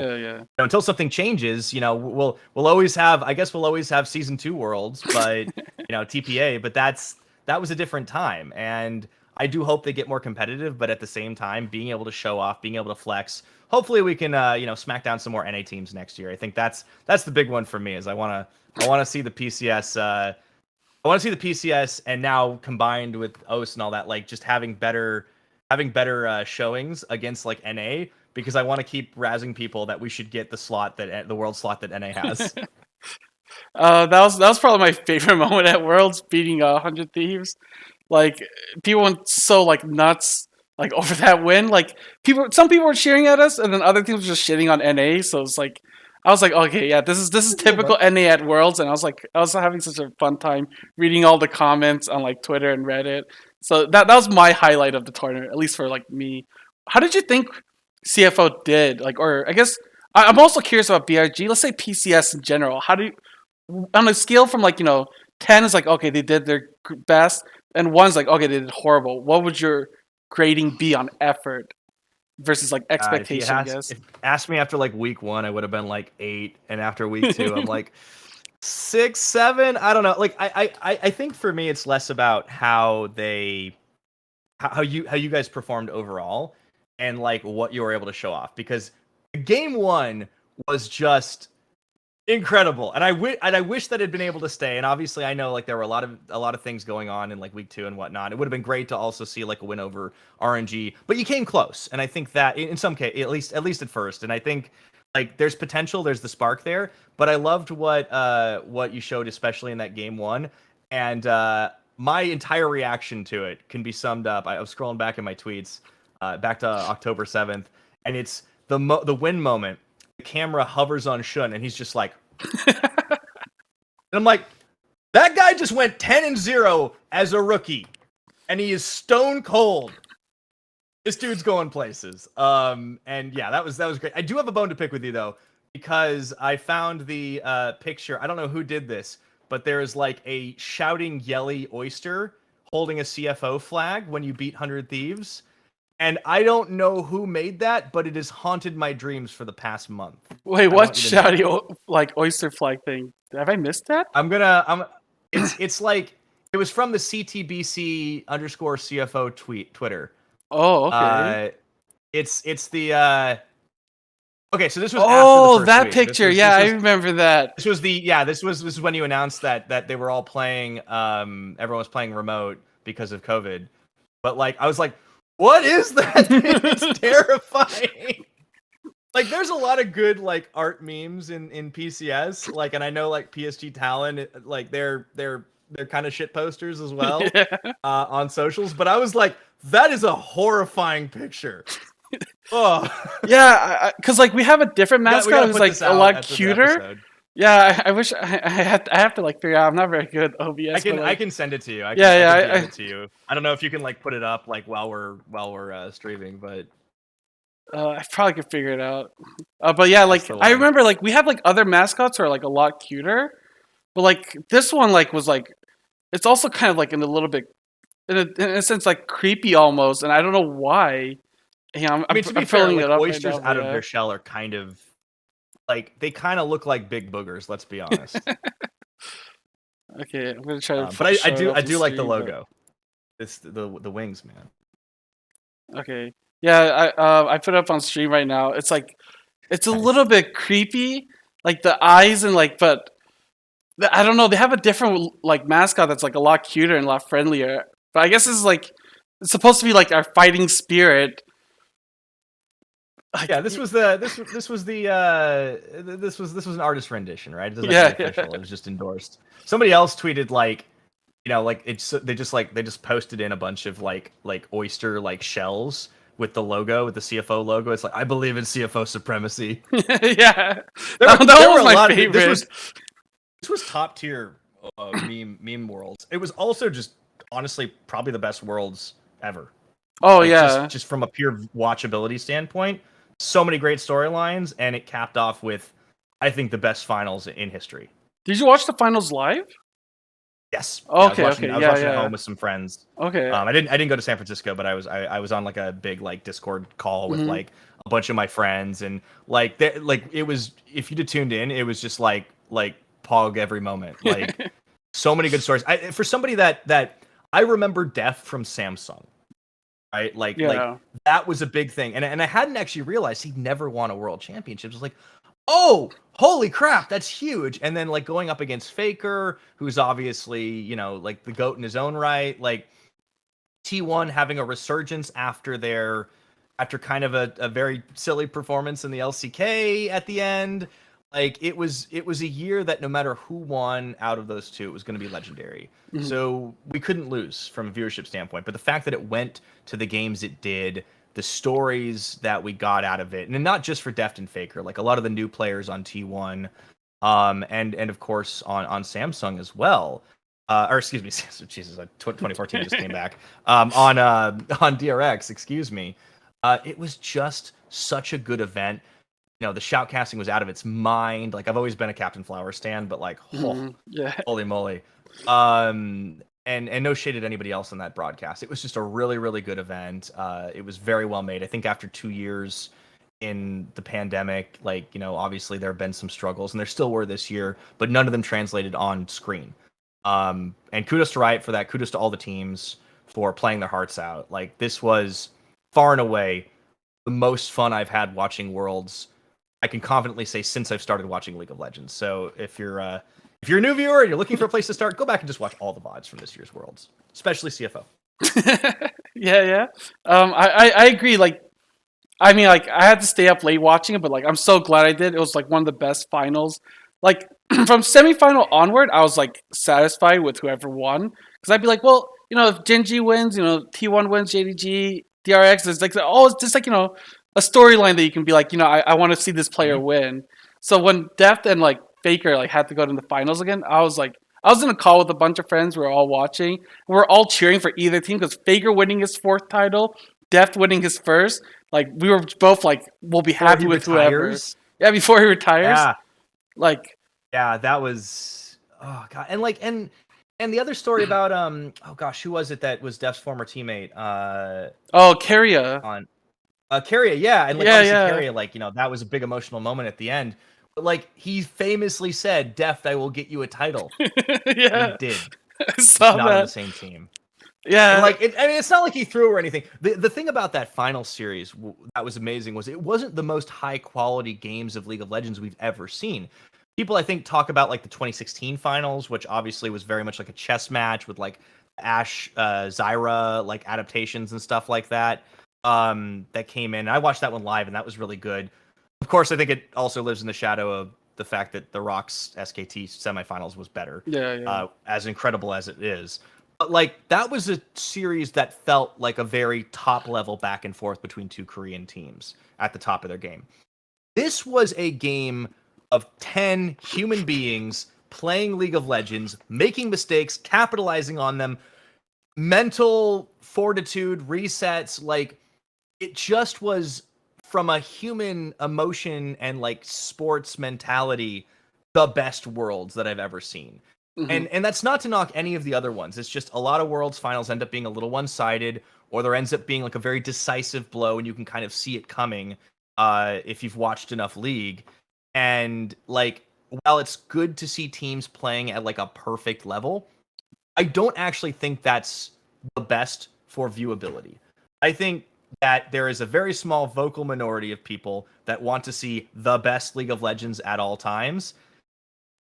C: until something changes. We'll always have, I guess, we'll always have season 2 worlds, but TPA. But that was a different time, and I do hope they get more competitive, but at the same time, being able to show off, being able to flex. Hopefully, we can smack down some more NA teams next year. I think that's the big one for me. Is I want to see the PCS. I want to see the PCS, and now combined with OS and all that, like just having better showings against like NA, because I want to keep razzing people that we should get the world slot that NA has.
B: That was probably my favorite moment at Worlds, beating 100 Thieves. Like people went so like nuts like over that win. Like some people were cheering at us, and then other teams were just shitting on NA. So it's like I was like, okay, yeah, this is typical NA at Worlds, and I was having such a fun time reading all the comments on like Twitter and Reddit. So that was my highlight of the tournament, at least for like me. How did you think CFO did? Like, or I guess I'm also curious about BRG. Let's say PCS in general. How do you, on a scale from like 10 is like okay, they did their best, and 1's like okay, they did horrible. What would your grading be on effort versus like expectation? I guess.
C: If asked me after like week 1, I would have been like 8, and after week 2, I'm like 6, 7. I don't know. Like I think for me, it's less about how you guys performed overall, and like what you were able to show off, because game 1 was just incredible, and I wish that had been able to stay. And obviously, I know like there were a lot of things going on in like week 2 and whatnot. It would have been great to also see like a win over RNG, but you came close. And I think that in some case, at least at first, and I think like there's potential, there's the spark there. But I loved what you showed, especially in that game 1, and my entire reaction to it can be summed up. I was scrolling back in my tweets, back to October 7th, and it's the win moment. The camera hovers on Shun, and he's just like, and I'm like, that guy just went 10-0 as a rookie, and he is stone cold. This dude's going places. And yeah, that was great. I do have a bone to pick with you though, because I found the picture. I don't know who did this, but there is like a shouting yelly oyster holding a CFO flag when you beat 100 Thieves. And I don't know who made that, but it has haunted my dreams for the past month.
B: Wait, what shouty like oyster flag thing? Have I missed that?
C: It's like it was from the CTBC_CFO Twitter.
B: Oh, okay.
C: It's the okay. So this was
B: after the first
C: that
B: week. Picture. I remember that.
C: This was when you announced that they were all playing. Everyone was playing remote because of COVID. But like I was like, what is that? It's terrifying. Like, there's a lot of good like art memes in PCS. Like, and I know like PSG Talon, like they're kind of shit posters as well on socials. But I was like, that is a horrifying picture. Oh
B: yeah, because like we have a different mascot who's like a lot cuter. Yeah, I wish I have to like figure out. I'm not very good at OBS.
C: I can send it to you. I can send it to you. I don't know if you can like put it up like while we're streaming, but
B: I probably could figure it out. But yeah, like I remember like we have like other mascots who are like a lot cuter, but like this one like was like it's also kind of like in a little bit in a sense like creepy almost, and I don't know why. Yeah,
C: I mean, to be fair, like, oysters right now, out of their shell are kind of. Like, they kind of look like big boogers, let's be honest.
B: Okay, I'm going to try to
C: but I do like the logo. It's the wings, man.
B: Okay. Yeah, I put it up on stream right now. It's like, it's a little bit creepy. Like, the eyes and, like, but, I don't know, they have a different, like, mascot that's, like, a lot cuter and a lot friendlier. But I guess this is, like, it's supposed to be, like, our fighting spirit.
C: Yeah, this was an artist rendition, right? It doesn't have to be official. It was just endorsed. Somebody else tweeted like, like they just posted in a bunch of like oyster like shells with the logo, with the CFO logo. It's like, I believe in CFO supremacy.
B: Yeah,
C: That
B: was my favorite.
C: This was top tier meme worlds. It was also just honestly probably the best worlds ever.
B: Oh
C: like,
B: yeah,
C: just from a pure watchability standpoint, so many great storylines, and it capped off with, I think, the best finals in history.
B: Did you watch the finals live?
C: Yes.
B: Okay,
C: I was watching at home with some friends.
B: Okay.
C: I didn't go to San Francisco, but I was on like a big like Discord call with like a bunch of my friends, and like it was, if you'd have tuned in, it was just like Pog every moment. Like so many good stories. For somebody that I remember Def from Samsung. Right, like that was a big thing, and I hadn't actually realized he'd never won a world championship. It was like, oh, holy crap, that's huge. And then like going up against Faker, who's obviously like the GOAT in his own right, like T1 having a resurgence after kind of a very silly performance in the LCK at the end. Like it was a year that no matter who won out of those two, it was going to be legendary. So we couldn't lose from a viewership standpoint. But the fact that it went to the games it did, the stories that we got out of it, and not just for Deft and Faker, like a lot of the new players on T1, and of course on Samsung as well. Or excuse me, Jesus, 2014 just came back. On DRX, excuse me. It was just such a good event. The shoutcasting was out of its mind. Like I've always been a Captain Flower stan, but like, holy moly. And no shade at anybody else on that broadcast. It was just a really, really good event. It was very well made. I think after 2 years in the pandemic, like, obviously there have been some struggles, and there still were this year, but none of them translated on screen. And kudos to Riot for that. Kudos to all the teams for playing their hearts out. Like this was far and away the most fun I've had watching Worlds, I can confidently say, since I've started watching League of Legends. So if you're a new viewer and you're looking for a place to start, go back and just watch all the VODs from this year's Worlds, especially CFO.
B: Yeah. I agree. Like, I mean, like I had to stay up late watching it, but like I'm so glad I did. It was like one of the best finals. Like from semifinal onward, I was like satisfied with whoever won, because I'd be like, well, if Genji wins, T1 wins, JDG, DRX, it's like, oh, it's just like a storyline that you can be like, I want to see this player win. So when Deft and like Faker like had to go to the finals again, I was in a call with a bunch of friends. We were all watching. We were all cheering for either team, because Faker winning his 4th title, Deft winning his 1st. Like we were both like, we'll be happy with whoever. Yeah, before he retires. Yeah. Like.
C: Yeah, that was. Oh god, and the other story about oh gosh, who was it that was Deft's former teammate?
B: Keria.
C: On Keria, yeah, and like Keria, like that was a big emotional moment at the end. But like he famously said, "Deft, I will get you a title."
B: Yeah,
C: and he did.
B: I saw
C: not
B: that.
C: on the same team.
B: Yeah,
C: and like I mean, it's not like he threw or anything. The thing about that final series that was amazing was it wasn't the most high quality games of League of Legends we've ever seen. People, I think, talk about like the 2016 finals, which obviously was very much like a chess match with like Ashe, Zyra, like adaptations and stuff like that. That came in. I watched that one live, and that was really good. Of course, I think it also lives in the shadow of the fact that the Rocks SKT semifinals was better.
B: Yeah.
C: As incredible as it is. But like that was a series that felt like a very top level back and forth between two Korean teams at the top of their game. This was a game of 10 human beings playing League of Legends, making mistakes, capitalizing on them, mental fortitude, resets. Like it just was, from a human emotion and like sports mentality, the best Worlds that I've ever seen. And that's not to knock any of the other ones. It's just a lot of Worlds finals end up being a little one-sided, or there ends up being like a very decisive blow, and you can kind of see it coming if you've watched enough League. And like, while it's good to see teams playing at like a perfect level, I don't actually think that's the best for viewability. I think that there is a very small vocal minority of people that want to see the best League of Legends at all times.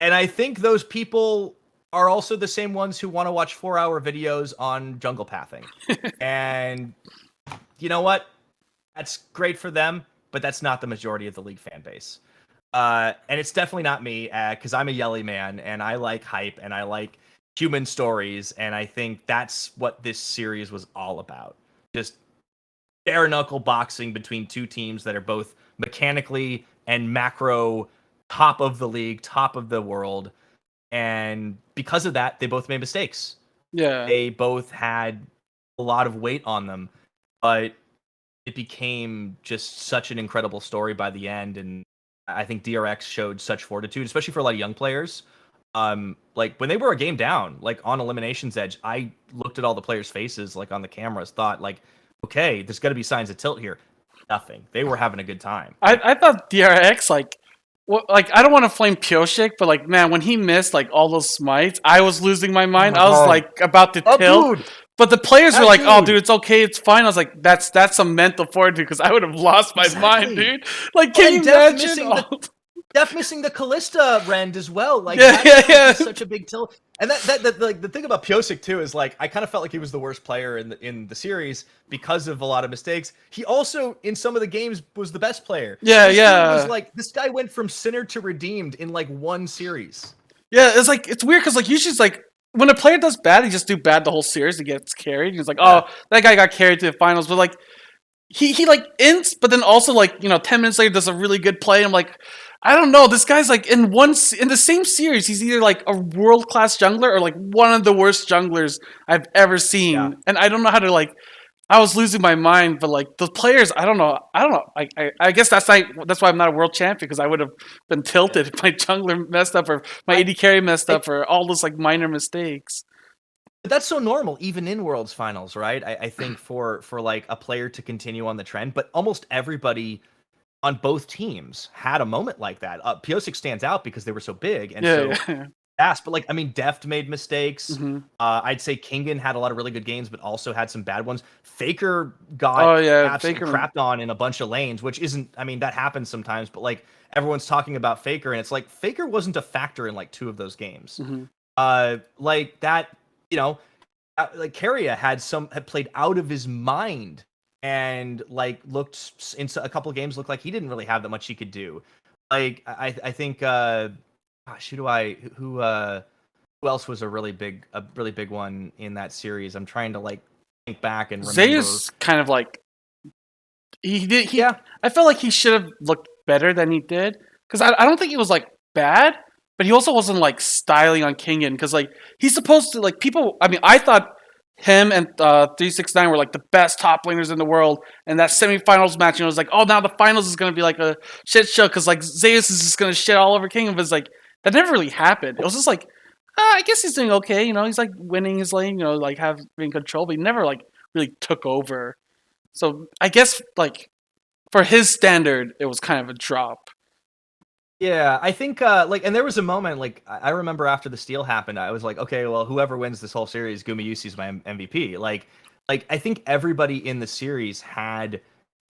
C: And I think those people are also the same ones who want to watch 4-hour videos on jungle pathing. And you know what? That's great for them. but that's not the majority of the league fan base. And it's definitely not me, because I'm a Yelly man, and I like hype, and I like human stories, and I think that's what this series was all about. Just bare knuckle boxing between two teams that are both mechanically and macro top of the league, top of the world. And because of that, they both made mistakes.
B: Yeah.
C: They both had a lot of weight on them, but it became just such an incredible story by the end. And I think DRX showed such fortitude, especially for a lot of young players. Like when they were a game down, like on Eliminations Edge, I looked at all the players' faces, like on the cameras, thought like, okay, there's got to be signs of tilt here. Nothing. They were having a good time.
B: I thought DRX, like, I don't want to flame Pyosik, but like, man, when he missed like all those smites, I was losing my mind. I was like about to tilt.
C: Dude.
B: But the players were like, "Oh, dude, it's okay, it's fine." I was like, "That's some mental fortitude," because I would have lost my mind, dude. Like, can you imagine?
C: Def missing the Callista rend as well. Like,
B: yeah.
C: Such a big tilt. And that like the thing about Pyosik too is like I kind of felt like he was the worst player in the series because of a lot of mistakes. He also in some of the games was the best player.
B: Yeah.
C: Was like this guy went from sinner to redeemed in like one series.
B: Yeah, it's like it's weird because like usually it's like when a player does bad, he just do bad the whole series. He gets carried. He's like, oh, that guy got carried to the finals, but like he like ints, but then also like 10 minutes later does a really good play. I'm like, I don't know. This guy's like in the same series, he's either like a world class jungler or like one of the worst junglers I've ever seen, and I don't know how to like. I was losing my mind, but like the players, I don't know. I guess that's why I'm not a world champion, because I would have been tilted if my jungler messed up or my AD carry messed up or all those like minor mistakes.
C: But that's so normal, even in Worlds Finals, right? I think for like a player to continue on the trend, but almost everybody on both teams had a moment like that. Pyosik stands out because they were so big and so fast. But like, I mean, Deft made mistakes.
B: Mm-hmm.
C: I'd say Kingen had a lot of really good games, but also had some bad ones. Faker got absolutely crapped on in a bunch of lanes, which isn't. I mean, that happens sometimes, but like everyone's talking about Faker, and it's like Faker wasn't a factor in like 2 of those games.
B: Mm-hmm.
C: Like that. Like Keria had played out of his mind and like looked into a couple of games looked like he didn't really have that much he could do. Like I think who else was a really big one in that series? I'm trying to like think back and remember.
B: Zeus kind of like I felt like he should have looked better than he did, because I don't think he was like bad. But he also wasn't like styling on Kingen, because like he's supposed to like people. I mean, I thought him and 369 were like the best top laners in the world, and that semifinals match, it was like, oh, now the finals is gonna be like a shit show because like Zeus is just gonna shit all over Kingen. But it's like that never really happened. It was just like, I guess he's doing okay. He's like winning his lane. Like having control, but he never like really took over. So I guess like for his standard, it was kind of a drop.
C: Yeah, I think and there was a moment like I remember after the steal happened, I was like, okay, well, whoever wins this whole series, Gumayusi is my MVP. Like I think everybody in the series had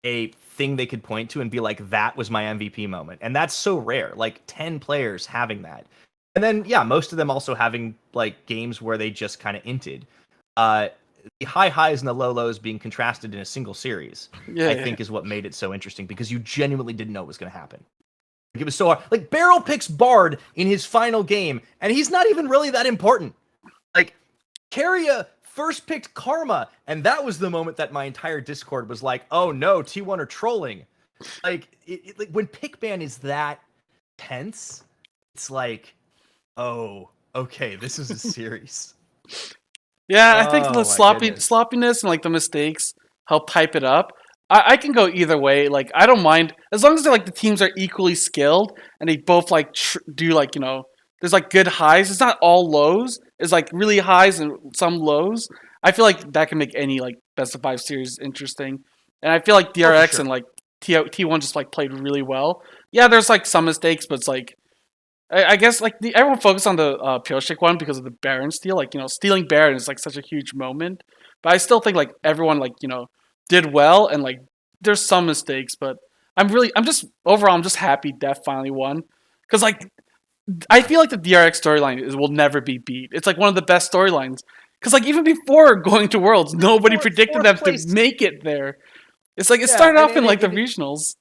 C: a thing they could point to and be like, that was my MVP moment, and that's so rare. Like 10 players having that, and then most of them also having like games where they just kind of inted. The high highs and the low lows being contrasted in a single series, I think is what made it so interesting, because you genuinely didn't know what was going to happen. It was so hard. Like Beryl picks Bard in his final game, and he's not even really that important. Like Keria first picked Karma, and that was the moment that my entire Discord was like, "Oh no, T1 are trolling." Like, like when pick ban is that tense, it's like, "Oh, okay, this is a series."
B: I think the sloppiness and like the mistakes help hype it up. I can go either way. Like, I don't mind as long as they're like the teams are equally skilled and they both like do like there's like good highs. It's not all lows. It's like really highs and some lows. I feel like that can make any like best of 5 series interesting. And I feel like DRX and like T1 just like played really well. Yeah, there's like some mistakes, but it's like I guess like everyone focused on the Pyosik one because of the Baron steal. Like stealing Baron is like such a huge moment. But I still think like everyone like did well, and like there's some mistakes, but I'm just happy Def finally won, because like I feel like the DRX storyline will never be beat. It's like one of the best storylines, because like even before going to Worlds, nobody predicted them to make it there. It's like it started off in like the regionals.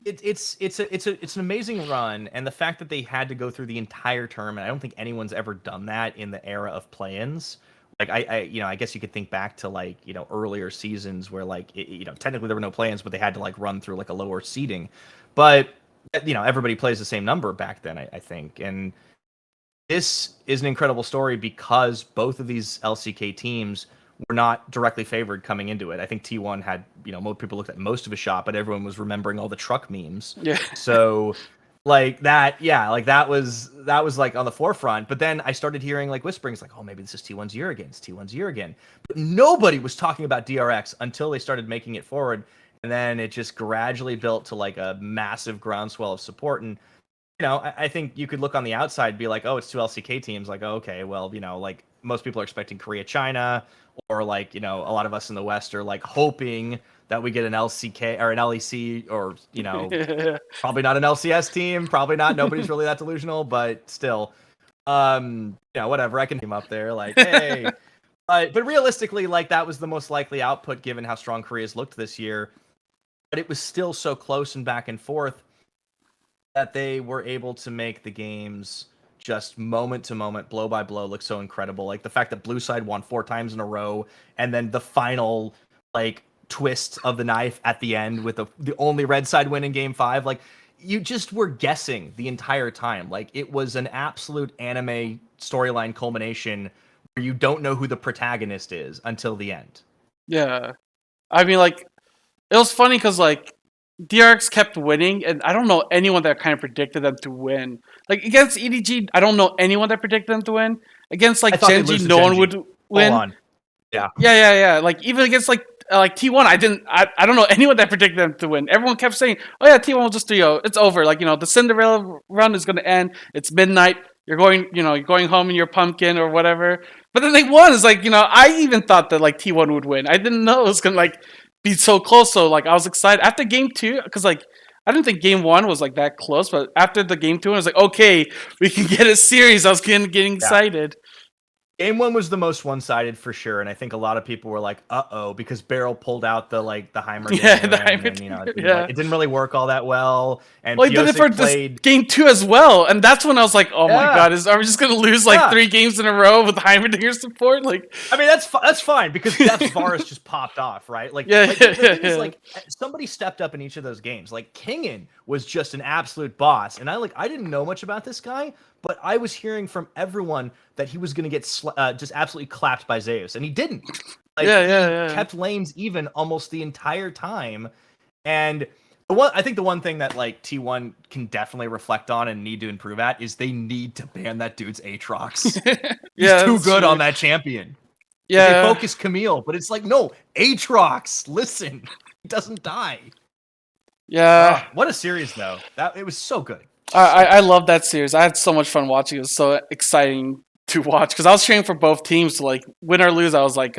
C: It's an amazing run, and the fact that they had to go through the entire tournament, I don't think anyone's ever done that in the era of play-ins. Like I guess you could think back to like earlier seasons where like technically there were no play-ins, but they had to like run through like a lower seeding. But everybody plays the same number back then, I think, and this is an incredible story because both of these LCK teams were not directly favored coming into it. I think T1 had, most people looked at most of a shot, but everyone was remembering all the truck memes.
B: Yeah.
C: So like that, yeah, like that was like on the forefront. But then I started hearing like whisperings like, oh, maybe this is T1's year again. It's T1's year again. But nobody was talking about DRX until they started making it forward. And then it just gradually built to like a massive groundswell of support. And I think you could look on the outside and be like, oh, it's two LCK teams. Like, oh, okay, well, like most people are expecting Korea, China, or like, a lot of us in the West are like hoping that we get an LCK or an LEC or, probably not an LCS team. Probably not. Nobody's really that delusional, but still, whatever. I can team up there like, hey, but realistically, like that was the most likely output given how strong Korea's looked this year. But it was still so close and back and forth that they were able to make the games just moment to moment, blow by blow, look so incredible. Like the fact that Blue Side won 4 times in a row, and then the final like twist of the knife at the end with the only Red Side win in Game 5. Like you just were guessing the entire time. Like it was an absolute anime storyline culmination where you don't know who the protagonist is until the end.
B: Yeah, I mean, like it was funny because like DRX kept winning, and I don't know anyone that kind of predicted them to win. Like against EDG, I don't know anyone that predicted them to win. Against like Genji, no one would win.
C: Hold on. Yeah.
B: Yeah. Like even against like T1, I don't know anyone that predicted them to win. Everyone kept saying, "Oh yeah, T1 will just do it's over. Like the Cinderella run is gonna end. It's midnight. You're going home in your pumpkin or whatever." But then they won. It's like I even thought that like T1 would win. I didn't know it was gonna like be so close. So like I was excited after game 2 because like I didn't think game 1 was like that close, but after the game 2, I was like, okay, we can get a series. I was getting excited.
C: Game 1 was the most one-sided for sure, and I think a lot of people were like, "Uh-oh," because Beryl pulled out the Heimer. It didn't really work all that well. And
B: he did it for this game 2 as well, and that's when I was like, "Oh my god, are we just gonna lose like 3 games in a row with Heimerdinger support?" Like,
C: I mean, that's fine because Death Varus just popped off, right? Like, the thing is, like somebody stepped up in each of those games. Like Kingen was just an absolute boss, and I didn't know much about this guy. But I was hearing from everyone that he was going to get just absolutely clapped by Zeus, and he didn't. Like, he kept lanes even almost the entire time. And I think the one thing that like T1 can definitely reflect on and need to improve at is they need to ban that dude's Aatrox. He's too good on that champion.
B: Yeah,
C: they focus Camille, but it's like no, Aatrox. Listen, he doesn't die.
B: Yeah,
C: what a series though. It was so good.
B: I love that series. I had so much fun watching. It was so exciting to watch because I was cheering for both teams to like win or lose. I was like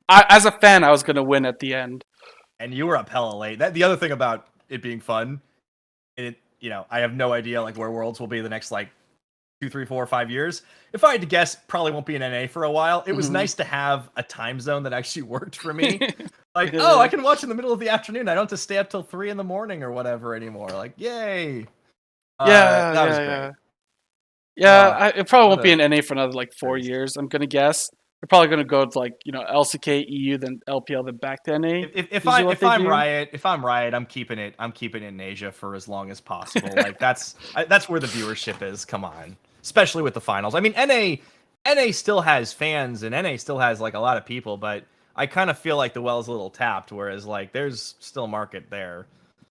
B: as a fan, I was gonna win at the end.
C: And you were up hella late. The other thing about it being fun, I have no idea like where Worlds will be the next like 2, 3, 4, 5 years. If I had to guess, probably won't be in NA for a while. It was nice to have a time zone that actually worked for me. Like, I can watch in the middle of the afternoon. I don't have to stay up till 3 in the morning or whatever anymore. Like, yay. That was great.
B: It probably won't be in NA for another like 4 years. I'm gonna guess they're probably gonna go to like LCK, EU, then LPL, then back to NA.
C: If I'm Riot, I'm keeping it in Asia for as long as possible. Like that's where the viewership is. Come on, especially with the finals. I mean, NA still has fans and NA still has like a lot of people, but I kind of feel like the well is a little tapped. Whereas like there's still market there,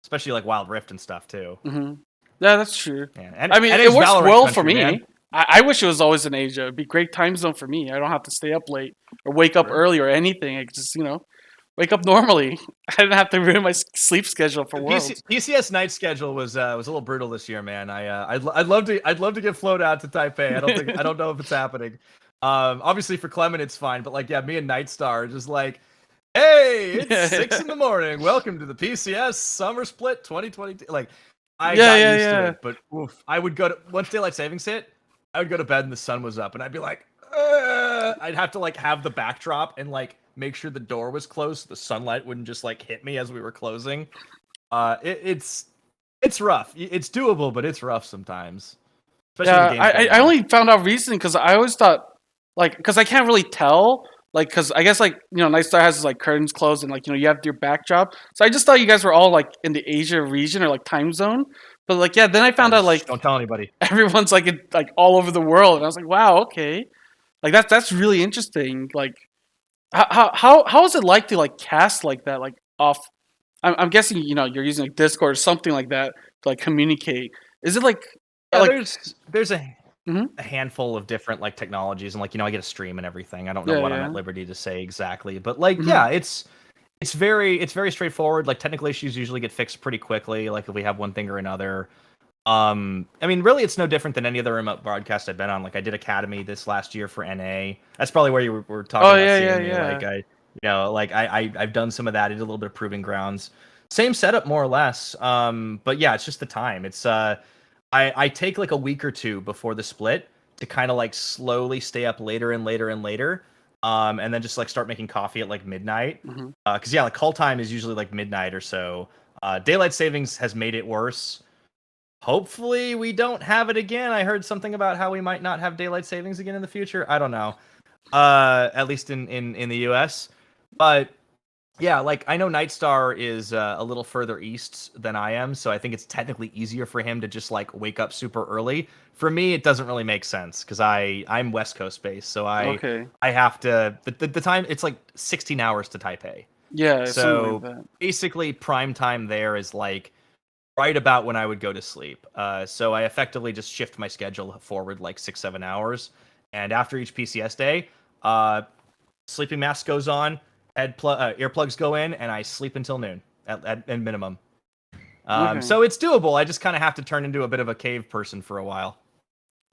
C: especially like Wild Rift and stuff too.
B: Mm-hmm. Yeah, that's true.
C: Yeah,
B: I mean, it works well for me. I wish it was always in Asia. It'd be a great time zone for me. I don't have to stay up late or wake up early or anything. I could just, wake up normally. I didn't have to ruin my sleep schedule for Worlds.
C: PCS night schedule was a little brutal this year, man. I'd love to get flown out to Taipei. I don't know if it's happening. Obviously for Clement it's fine, but like me and Nightstar are just like, hey, it's 6 in the morning. Welcome to the PCS Summer Split 2022. Like. I got used to it, but I would go to once daylight savings hit, I would go to bed and the sun was up, and I'd be like, I'd have to like have the backdrop and like make sure the door was closed so the sunlight wouldn't just like hit me as we were closing. It's It's rough. It's doable, but it's rough sometimes. Especially
B: Yeah,
C: when games go
B: I
C: long.
B: only found out recently because I always thought, like, because I can't really tell, like, because I guess, like, Nightstar has like curtains closed and, like, you have your backdrop. So I just thought you guys were all, like, in the Asia region or, like, time zone. But, like, yeah, then I found out, like,
C: Don't tell anybody.
B: everyone's, like, like, all over the world. And I was like, wow, okay. Like, that's really interesting. Like, how is it like to, like, cast like that, like, off? I'm guessing, you're using, like, Discord or something like that to, like, communicate. Is it, like,
C: Yeah,
B: like,
C: there's a
B: mhm.
C: handful of different like technologies, and like I get a stream and everything. I don't know
B: Yeah,
C: what I'm
B: yeah.
C: at liberty to say exactly, but like
B: Mhm.
C: yeah, it's very straightforward. Like technical issues usually get fixed pretty quickly. Like if we have one thing or another. I mean, really, it's no different than any other remote broadcast I've been on. Like I did Academy this last year for NA. That's probably where you were talking
B: Oh,
C: about
B: yeah, yeah,
C: seeing me.
B: yeah.
C: Like I've done some of that. I did a little bit of Proving Grounds. Same setup more or less. But yeah, it's just the time. It's I take like a week or two before the split to kind of like slowly stay up later and later and later. And then just like start making coffee at like midnight.
B: Mhm.
C: Cause yeah, like call time is usually like midnight or so. Daylight savings has made it worse. Hopefully we don't have it again. I heard something about how we might not have daylight savings again in the future. I don't know. At least in the US. But yeah, like I know Nightstar is a little further east than I am, so I think it's technically easier for him to just like wake up super early. For me, it doesn't really make sense because I'm West Coast based, so
B: Okay.
C: I have to the time it's like 16 hours to Taipei.
B: Yeah, something like
C: So
B: that.
C: basically, prime time there is like right about when I would go to sleep. So I effectively just shift my schedule forward like 6-7 hours, and after each PCS day, sleeping mask goes on, earplugs go in, and I sleep until noon at minimum.
B: Okay.
C: So it's doable. I just kind of have to turn into a bit of a cave person for a while.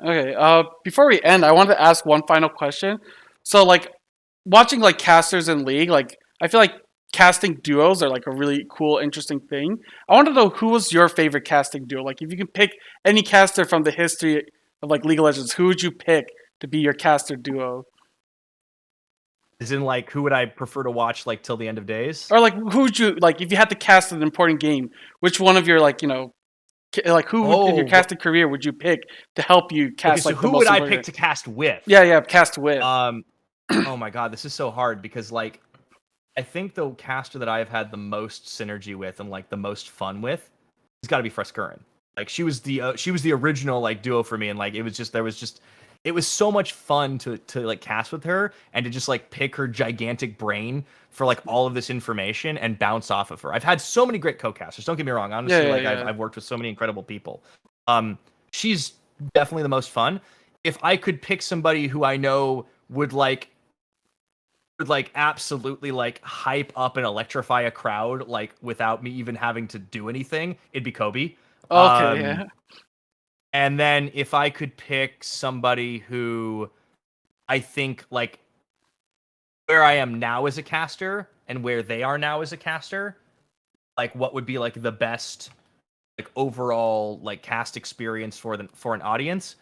B: Okay. Before we end, I wanted to ask one final question. So, like, watching like casters in League, like, I feel like casting duos are like a really cool, interesting thing. I want to know who was your favorite casting duo. Like, if you can pick any caster from the history of like League of Legends, who would you pick to be your caster duo?
C: As in, like, who would I prefer to watch like till the end of days?
B: Or like, who would you like if you had to cast an important game? Which one of your like like in your
C: Oh,
B: casting career would you pick to help you
C: okay.
B: cast
C: So
B: like the
C: who
B: most
C: would I pick
B: important?
C: to cast with?
B: Yeah, yeah, cast with.
C: Um, oh my god, this is so hard because like I think the caster that I've had the most synergy with and like the most fun with has got to be Frescurin. Like she was the original like duo for me, and like it was so much fun to like cast with her and to just like pick her gigantic brain for like all of this information and bounce off of her. I've had so many great co-casters. Don't get me wrong.
B: Yeah,
C: Honestly,
B: yeah,
C: like
B: yeah.
C: I've worked with so many incredible people. She's definitely the most fun. If I could pick somebody who I know would absolutely like hype up and electrify a crowd like without me even having to do anything, it'd be Kobe.
B: Okay,
C: Um
B: yeah.
C: and then if I could pick somebody who I think like where I am now as a caster and where they are now as a caster, like what would be like the best like overall like cast experience for an audience.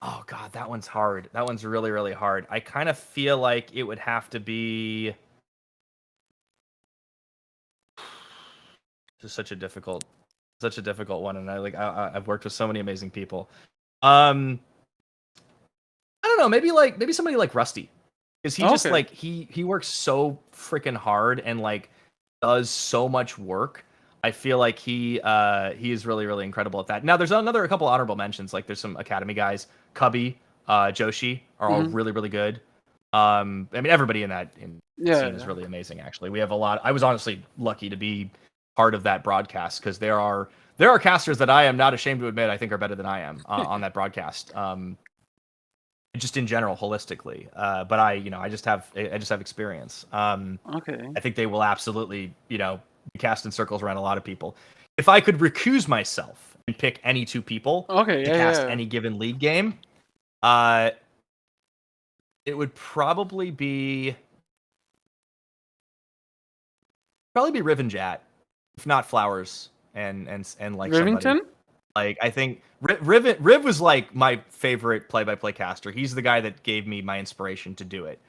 C: Oh god, that one's hard. That one's really really hard. I kind of feel like it would have to be just such a difficult one, and I've worked with so many amazing people. Um, I don't know, maybe somebody like Rusty, because he just
B: Okay.
C: like he works so freaking hard and like does so much work. I feel like he is really really incredible at that. Now there's a couple honorable mentions. Like there's some Academy guys, Cubby, Joshi are all
B: Hmm.
C: really really good. I mean everybody in that
B: Yeah,
C: scene is
B: yeah.
C: really amazing. Actually, we have a lot. I was honestly lucky to be part of that broadcast because there are casters that I am not ashamed to admit I think are better than I am on that broadcast. Just in general, holistically. But I just have experience.
B: Okay.
C: I think they will absolutely be cast in circles around a lot of people. If I could recuse myself and pick any two people
B: Okay,
C: to
B: yeah,
C: cast
B: yeah.
C: any given league game, uh, it would probably be Riven Jat, if not Flowers and like somebody.
B: Rivington?
C: Like I think Riv was like my favorite play-by-play caster. He's the guy that gave me my inspiration to do it.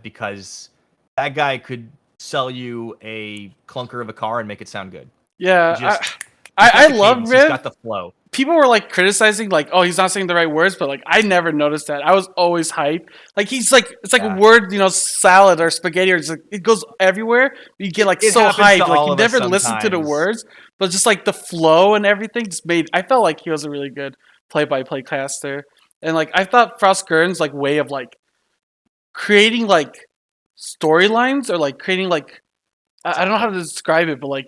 C: Because that guy could sell you a clunker of a car and make it sound good.
B: Yeah,
C: Just
B: I
C: the
B: love
C: cadence,
B: Riv.
C: He's got the flow.
B: People were like criticizing, like, oh, he's not saying the right words, but like I never noticed that. I was always hyped. Like he's like it's like a word, salad or spaghetti, or just like, it goes everywhere. You get like
C: It
B: so
C: happens to
B: hyped, like
C: all
B: you
C: of us
B: never listen to the
C: sometimes.
B: words, but just like the flow and everything just made. I felt like he was a really good play-by-play caster, and like I thought Frost Gurn's like way of like creating like storylines or like creating like I don't know how to describe it, but like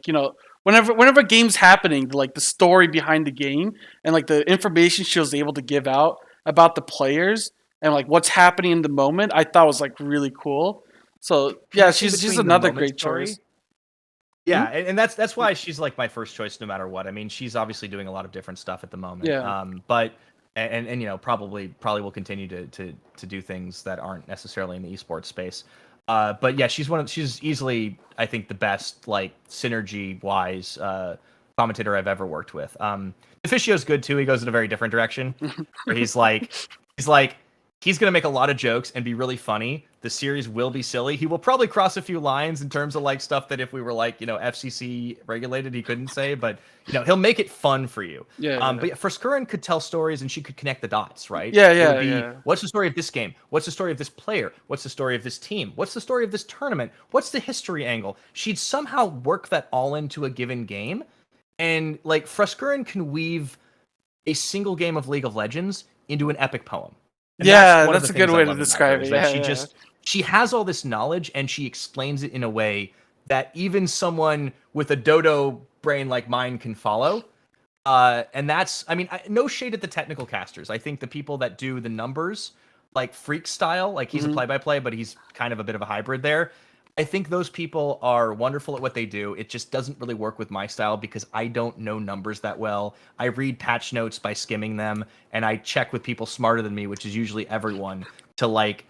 B: whenever a game's happening, like the story behind the game and like the information she was able to give out about the players and like what's happening in the moment, I thought was like really cool. So yeah, she's
C: Between the
B: another
C: moment
B: great
C: story.
B: choice.
C: Yeah, and that's why she's like my first choice no matter what. I mean, she's obviously doing a lot of different stuff at the moment.
B: Yeah.
C: But probably will continue to do things that aren't necessarily in the esports space. But yeah, she's easily, I think, the best like synergy wise commentator I've ever worked with. Deficio's good too. He goes in a very different direction, where he's like he's gonna make a lot of jokes and be really funny. The series will be silly. He will probably cross a few lines in terms of like stuff that if we were like FCC regulated, he couldn't say. But he'll make it fun for you.
B: Yeah.
C: But yeah, Forskuren could tell stories and she could connect the dots, right?
B: Yeah,
C: It
B: yeah,
C: would be,
B: yeah.
C: what's the story of this game? What's the story of this player? What's the story of this team? What's the story of this tournament? What's the history angle? She'd somehow work that all into a given game, and like Forskuren can weave a single game of League of Legends into an epic poem. And
B: Yeah,
C: one of
B: that's
C: the
B: a good
C: things I
B: way to
C: love about her,
B: describe
C: is
B: it.
C: that
B: Yeah,
C: she has all this knowledge and she explains it in a way that even someone with a dodo brain like mine can follow. And that's, I mean, no shade at the technical casters. I think the people that do the numbers, like Freak style, like he's a play-by-play, but he's kind of a bit of a hybrid there. I think those people are wonderful at what they do. It just doesn't really work with my style because I don't know numbers that well. I read patch notes by skimming them, and I check with people smarter than me, which is usually everyone, to like,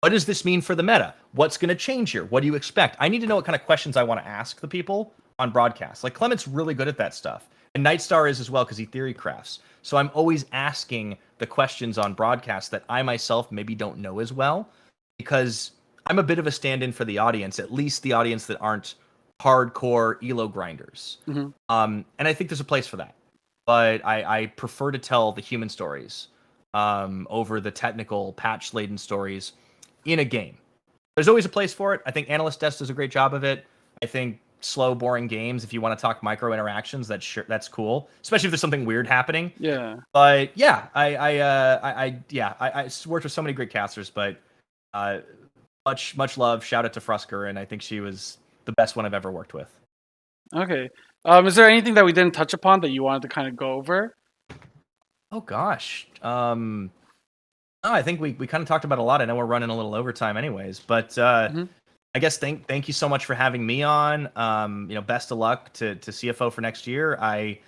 C: what does this mean for the meta? What's going to change here? What do you expect? I need to know what kind of questions I want to ask the people on broadcast. Like Clement's really good at that stuff. And Nightstar is as well because he theory crafts. So I'm always asking the questions on broadcast that I myself maybe don't know as well, because I'm a bit of a stand-in for the audience, at least the audience that aren't hardcore elo grinders. And I think there's a place for that. But I prefer to tell the human stories over the technical patch-laden stories in a game. There's always a place for it. I think Analyst Desk does a great job of it. I think slow, boring games, if you want to talk micro interactions, that's cool, especially if there's something weird happening.
B: Yeah.
C: But yeah, I worked with so many great casters, but much love. Shout out to Frusker, and I think she was the best one I've ever worked with.
B: Okay. Is there anything that we didn't touch upon that you wanted to kind of go over?
C: Oh gosh. No, I think we kind of talked about a lot. I know we're running a little overtime anyways, but I guess thank you so much for having me on. Best of luck to CFO for next year. I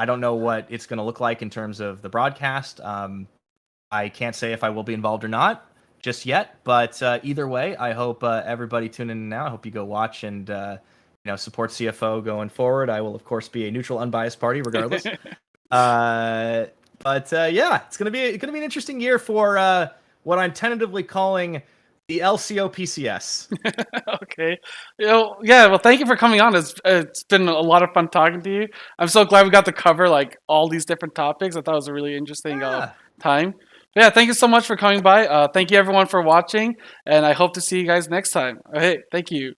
C: don't know what it's going to look like in terms of the broadcast. I can't say if I will be involved or not just yet, but either way, I hope everybody tune in now. I hope you go watch and support CFO going forward. I will of course be a neutral, unbiased party regardless. But yeah, it's gonna be an interesting year for what I'm tentatively calling the LCO PCS.
B: Okay. Yeah, well, thank you for coming on. It's been a lot of fun talking to you. I'm so glad we got to cover like all these different topics. I thought it was a really interesting time. But yeah, thank you so much for coming by. Thank you everyone for watching, and I hope to see you guys next time. Okay, thank you.